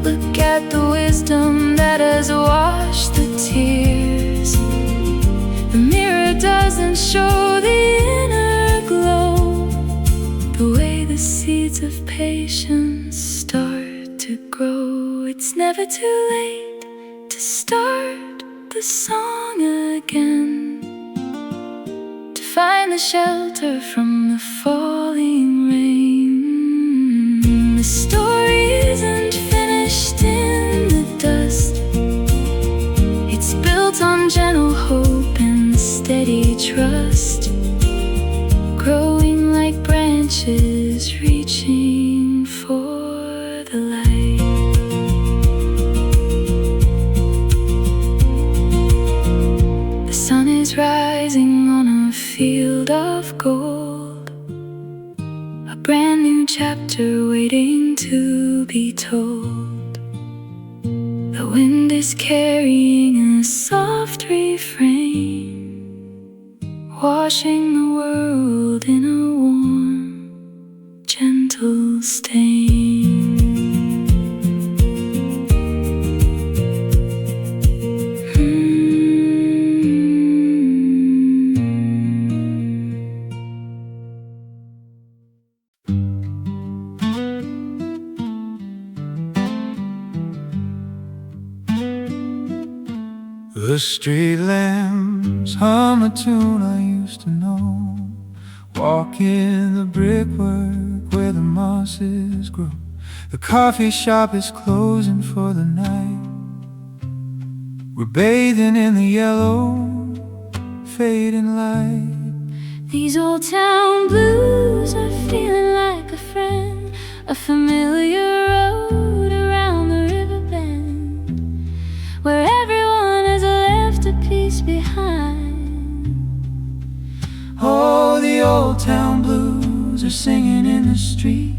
Look at the wisdom that has washed the tears. The mirror doesn't show the inner glow, the way the seeds of patience start to grow. It's never too late to start the song again, to find the shelter from the falling rain. The story isn't finished in the dust. It's built on gentle hope and steady trust, growing like branches reaching for the light. Rising on a field of gold, a brand new chapter waiting to be told. The wind is carrying a soft refrain, washing the world in a warm, gentle stain. The street lamps hum a tune I used to know, walking the brickwork where the mosses grow. The coffee shop is closing for the night. We're bathing in the yellow, fading light. These old town blues are feeling like a friend, a familiar road around the river bend, where everyone has left a piece behind. Oh, the old town blues are singing in the street,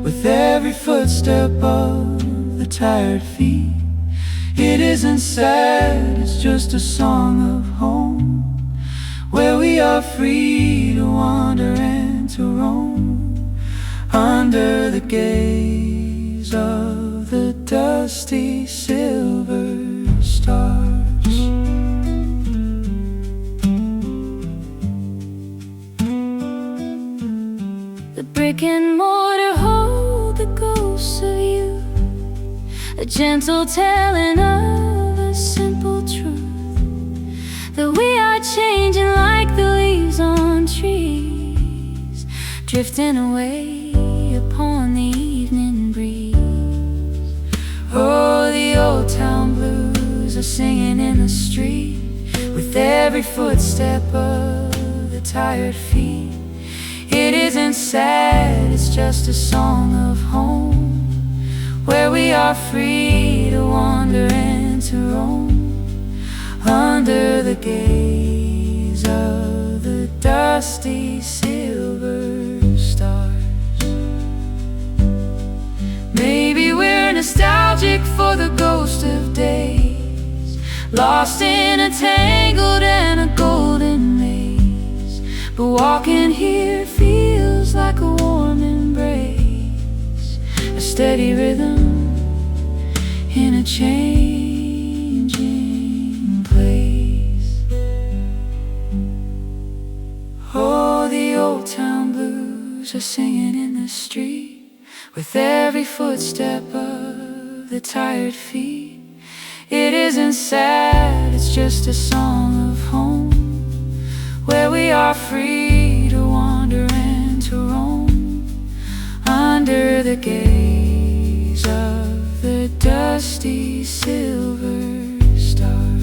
with every footstep of the tired feet. It isn't sad, it's just a song of home, where we are free to wander and to roam, under the gaze of the dusty silver stars. The brick and mortar hold the ghosts of you, a gentle telling of a simple truth, that we are changing like the leaves on trees, drifting away upon the evening breeze. Oh, the old town blues are singing in the street, with every footstep of the tired feet. It isn't sad, it's just a song of home, where we are free to wander and to roam, under the gaze of the dusty silver stars. Maybe we're nostalgic for the ghost of days, lost in a tangled and a golden maze, but walking here feels like a warm embrace, a steady rhythm in a changing place. Oh, the old town blues are singing in the street, with every footstep of the tired feet. It isn't sad, it's just a song of home, where we are free to wander and to roam, under the gaze of the dusty silver stars.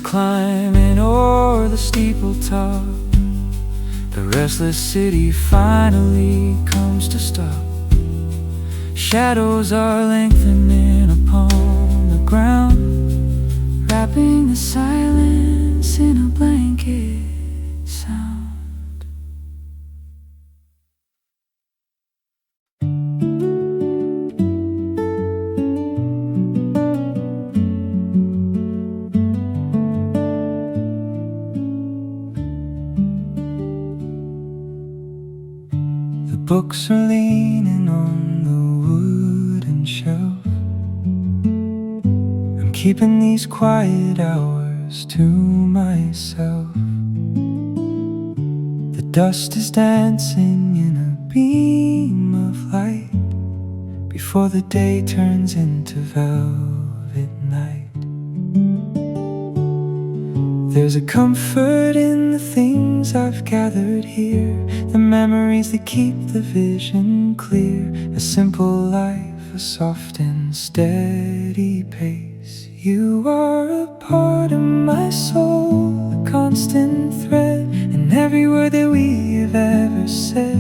climbing o'er the steeple top. The restless city finally comes to stop. Shadows are lengthening upon the ground, wrapping the silence in a blanket sound. The books are leaning on the wooden shelf. I'm keeping these quiet hours to myself. The dust is dancing in a beam of light before the day turns into velvet night. There's a comfort in the things I've gathered here, the memories that keep the vision clear. A simple life, a soft and steady pace. You are a part of my soul, a constant thread in every word that we have ever said.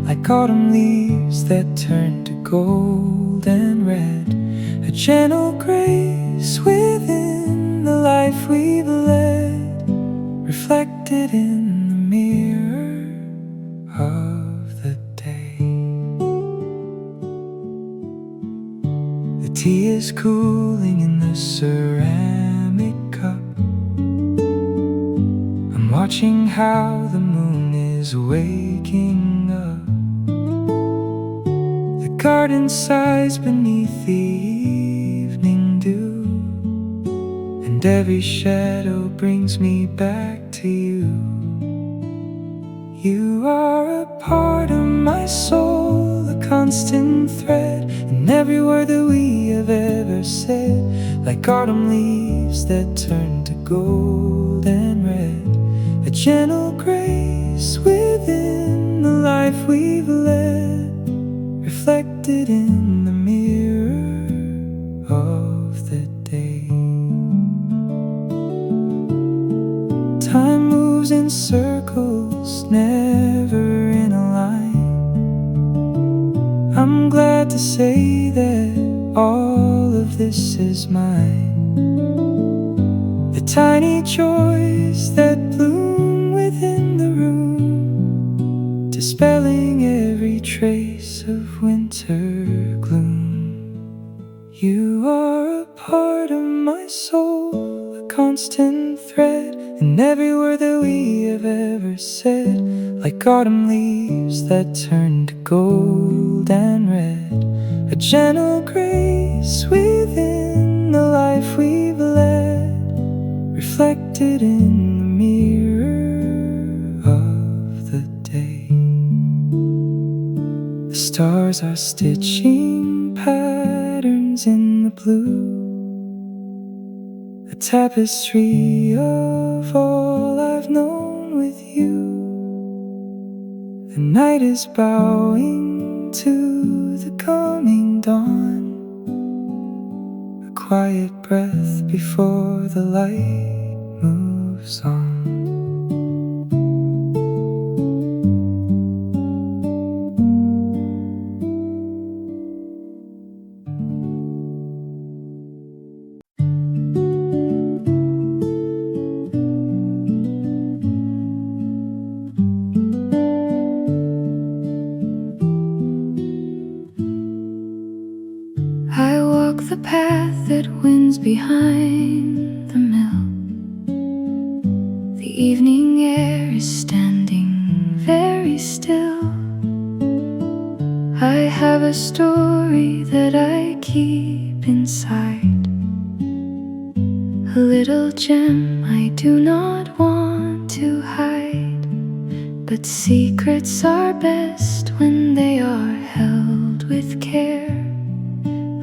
Like autumn leaves that turn to gold and red, a gentle grace within the life we've led, reflected in the mirror of the day. The tea is cooling in the ceramic cup. I'm watching how the moon is waking up. The garden sighs beneath the evening dew, and every shadow brings me back to you. You are a part of my soul, a constant thread in every word that we have ever said. Like autumn leaves that turn to gold and red, a gentle grace within the life we've led, reflected in the mirror of the day. Time moves in circles, never in a line. I'm glad to say that all of this is mine. The tiny joys that bloom within the room, dispelling every trace of winter gloom. You are a part of my soul, a constant thread in every word that we have ever said. Like autumn leaves that turn to gold and red, a gentle grace within the life we've led, reflected in the mirror of the day. The stars are stitching patterns in the blue, a tapestry of all I've known with you. The night is bowing to the coming dawn, a quiet breath before the light moves on. I walk the path that winds behind the mill. The evening air is standing very still. I have a story that I keep inside, a little gem I do not want to hide. But secrets are best when they are held with care,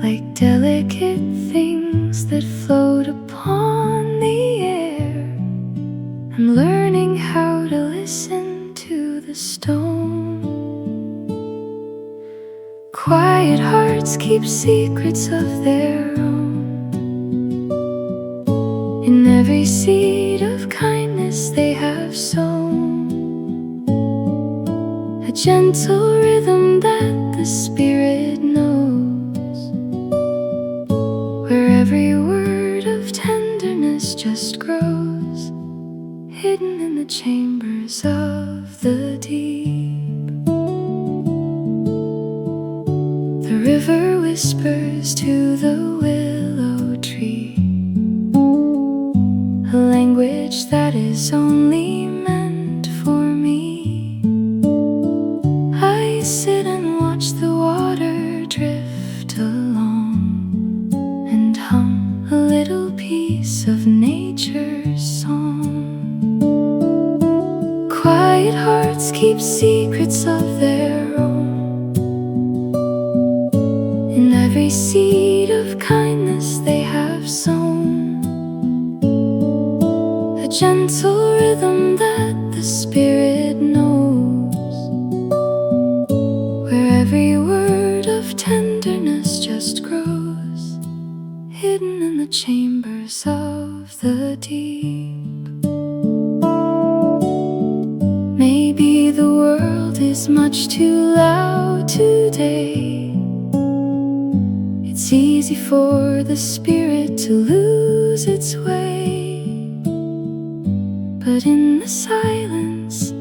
like delicate things that float upon the air. I'm learning how to listen to the stone. Quiet hearts keep secrets of their own. In every seed of kindness they have sown, a gentle rhythm that the Spirit knows, where every word of tenderness just grows, hidden in the chambers of the deep. The river whispers to the willow tree, a language that is only meant for me. I sit and watch the water drift along and hum a little piece of nature's song. Quiet hearts keep secrets of their own. In every seed of kindness they have sown, a gentle rhythm that the Spirit knows, where every word of tenderness just grows, hidden in the chambers of the deep. Maybe the world is much too loud today. It's easy for the Spirit to lose its way, but in the silence,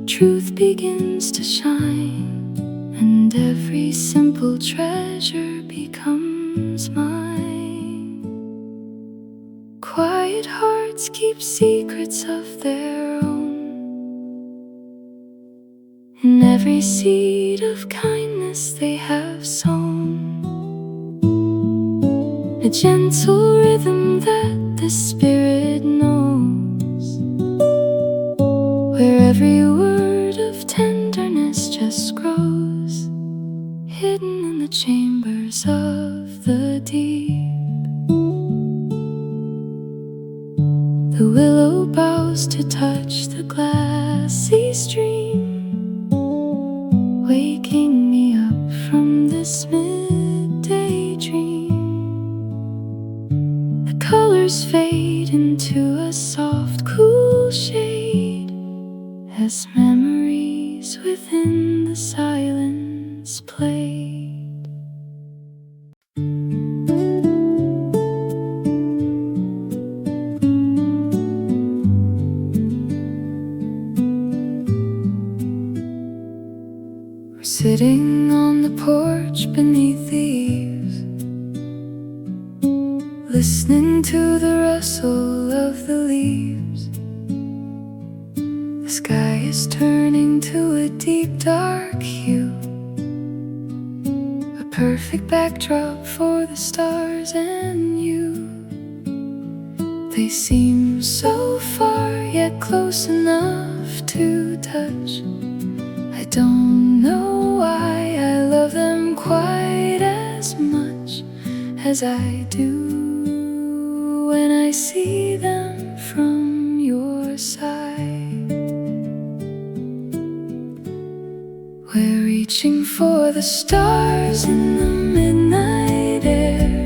truth begins to shine, and every simple treasure becomes mine. Quiet hearts keep secrets of their own. In every seed of kindness they have sown, a gentle rhythm that the Spirit knows, where every word of tenderness just grows, hidden in the chambers of the deep. The willow bows to touch the glassy stream, waking me up from this midday dream. The colors fade into a soft, cool shade as memories within the silence played. We're sitting on the porch beneath the eaves, listening to the rustle of the leaves. The sky is turning to a deep dark hue, a perfect backdrop for the stars and you. They seem so far yet close enough to touch. I don't know why I love them quite as much as I do when I see them from your side. We're reaching for the stars in the midnight air,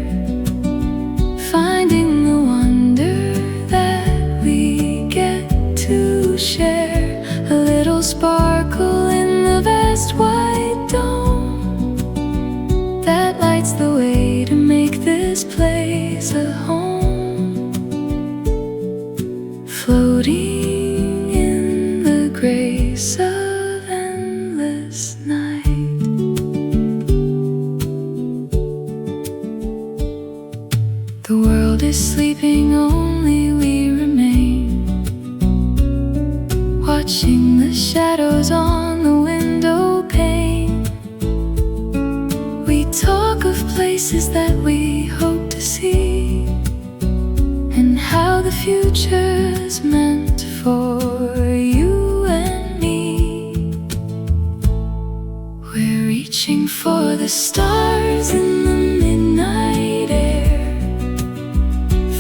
finding the wonder that we get to share. A little sparkle in the vast white dome that lights the way to make this place a home, floating in the grace of endless night. The world is sleeping, only we remain, watching the shadows on the window pane. We talk of places that we hope to see, and how the future's meant for you and me. We're reaching for the stars in the midnight air,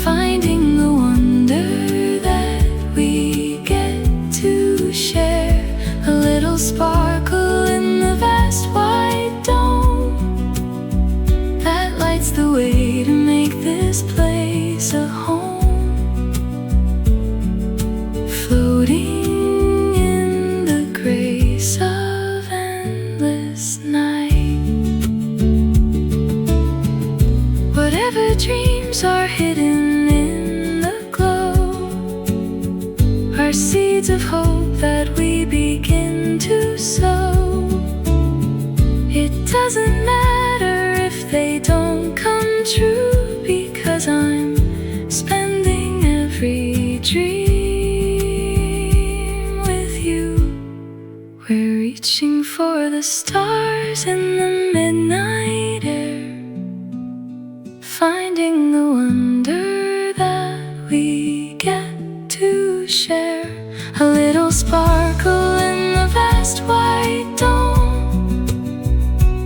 finding the wonder that we get to share. A little sparkle in the vast white dome that lights the way to make this place a home, dreams are hidden in the glow, are seeds of hope that we begin to sow. It doesn't matter if they don't come true, because I'm spending every dream with you. We're reaching for the stars in the midnight air, finding the wonder that we get to share. A little sparkle in the vast white dome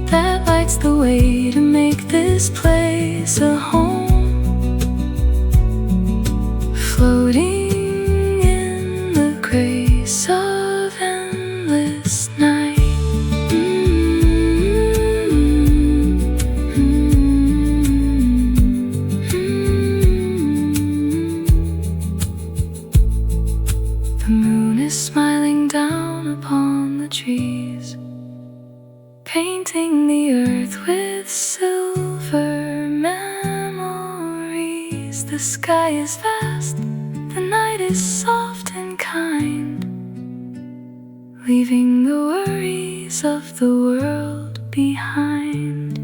that lights the way to make this place a home, floating in the grace of endless night. The moon is smiling down upon the trees, painting the earth with silver memories. The sky is vast, the night is soft and kind, leaving the worries of the world behind.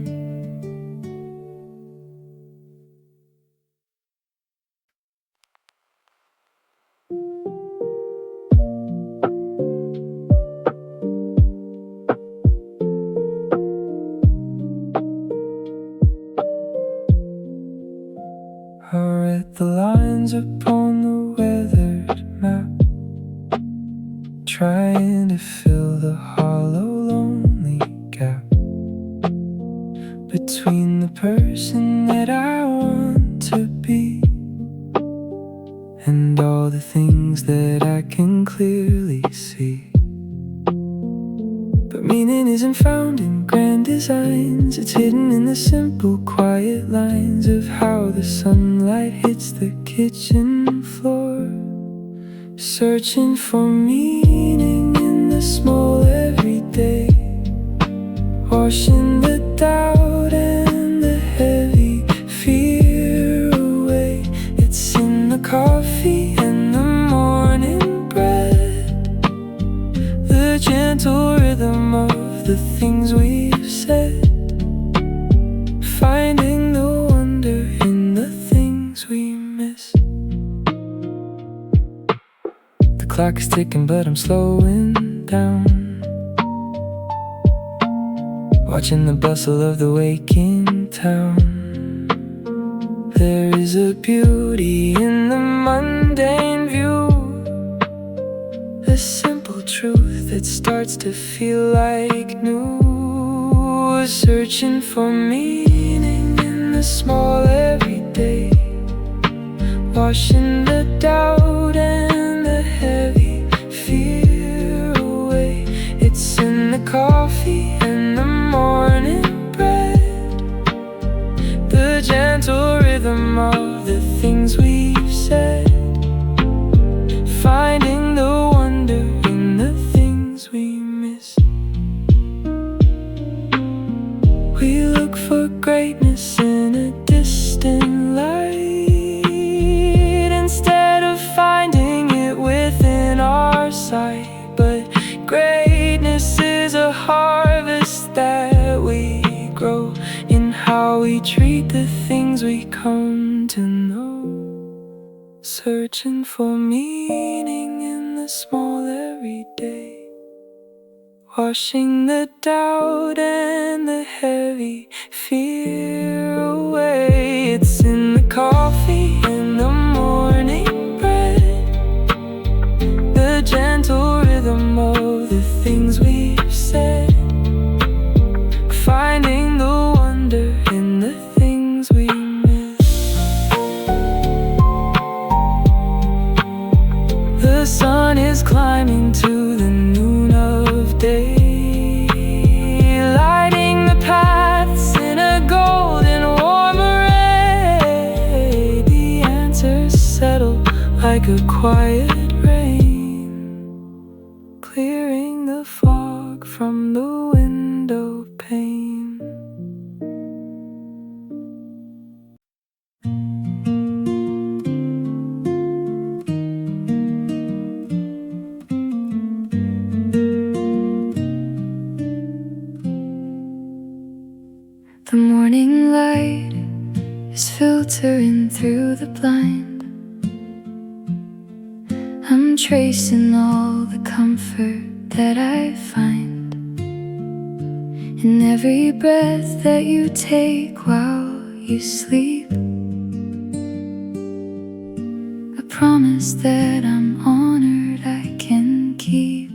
I read the lines upon the weathered map, trying to fill the hollow, lonely gap between the person that I want to be and all the things that I can clearly see. But meaning isn't found in grand designs, it's hidden in the simple, quiet lines of how the sunlight hits the kitchen floor. Searching for meaning in the small everyday, washing the doubt and the heavy fear away. It's in the coffee and the morning bread, the gentle rhythm of the things we've said, finding the wonder in the things we miss. The clock is ticking but I'm slowing down, watching the bustle of the waking town. There is a beauty in the mundane view, a simple truth that starts to feel like new. Searching for meaning in the small everyday, washing the doubt and the heavy fear away. It's in the coffee and the morning bread, the gentle rhythm of the things we've said, finding the wonder in the things we miss. We look for greatness in a distant light instead of finding it within our sight. But greatness is a harvest that we grow in how we treat the things we come to know. Searching for meaning in the small everyday, washing the doubt and the heavy fear away. It's in the coffee and the morning bread, the gentle rhythm of the things we've said, finding the wonder in the things we miss. The sun is climbing to the noon of day, lighting the paths in a golden warm array. The answers settle like a quiet rain, clearing the fog from the window pane. moonlight is filtering through the blind. I'm tracing all the comfort that I find in every breath that you take while you sleep. A promise that I'm honored I can keep.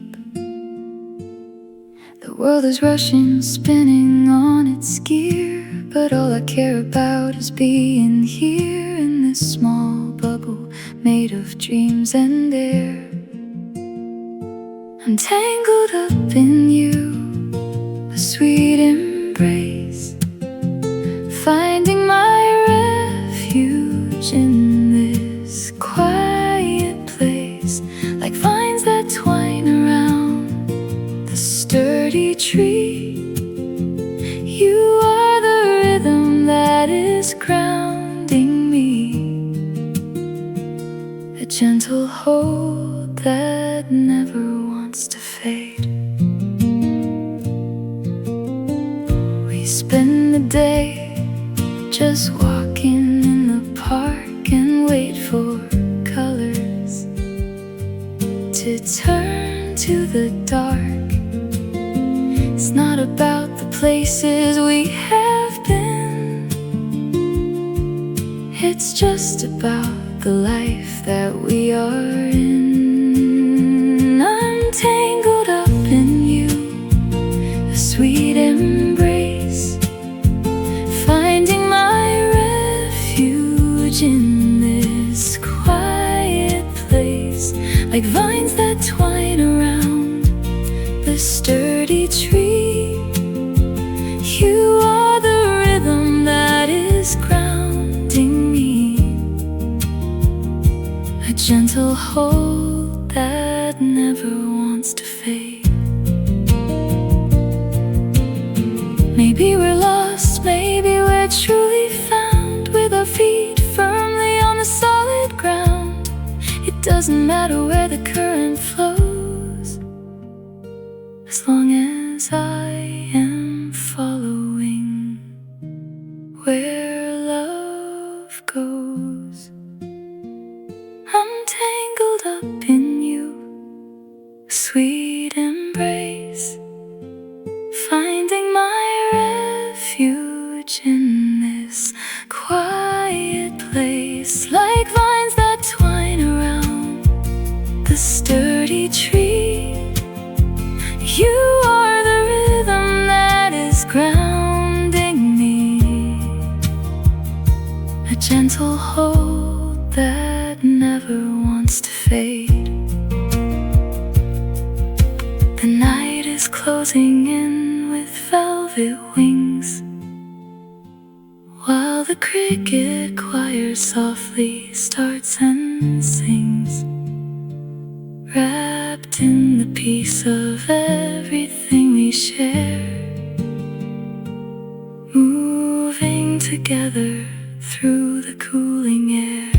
The world is rushing, spinning on its gear, but all I care about is being here in this small bubble made of dreams and air. I'm tangled up in you, a sweet embrace, finding my refuge in this quiet place, like vines that twine around the sturdy tree. You are the rhythm that is grounding me, a gentle hold that never wants to fade. We spend the day just walking in the park and wait for colors to turn to the dark. It's not about the places we have been, it's just about the life that we are in. I'm tangled up in you, a sweet embrace, finding my refuge in this quiet place, like vines that twine around the sturdy tree. You are the rhythm that is grounding me, a gentle hold that never wants to fade. Maybe we're lost, maybe we're truly found, with our feet firmly on the solid ground. It doesn't matter where the current flows, as long as I am following where love goes. I'm tangled up in you, a sweet embrace, finding my refuge in this quiet place, like vines that twine around the sturdy tree. You are the rhythm that is grounding me, a gentle hold that never wants to fade. The night is closing in with velvet wings, while the cricket choir softly starts and sings, wrapped in the peace of everything we share, moving together through the cooling air.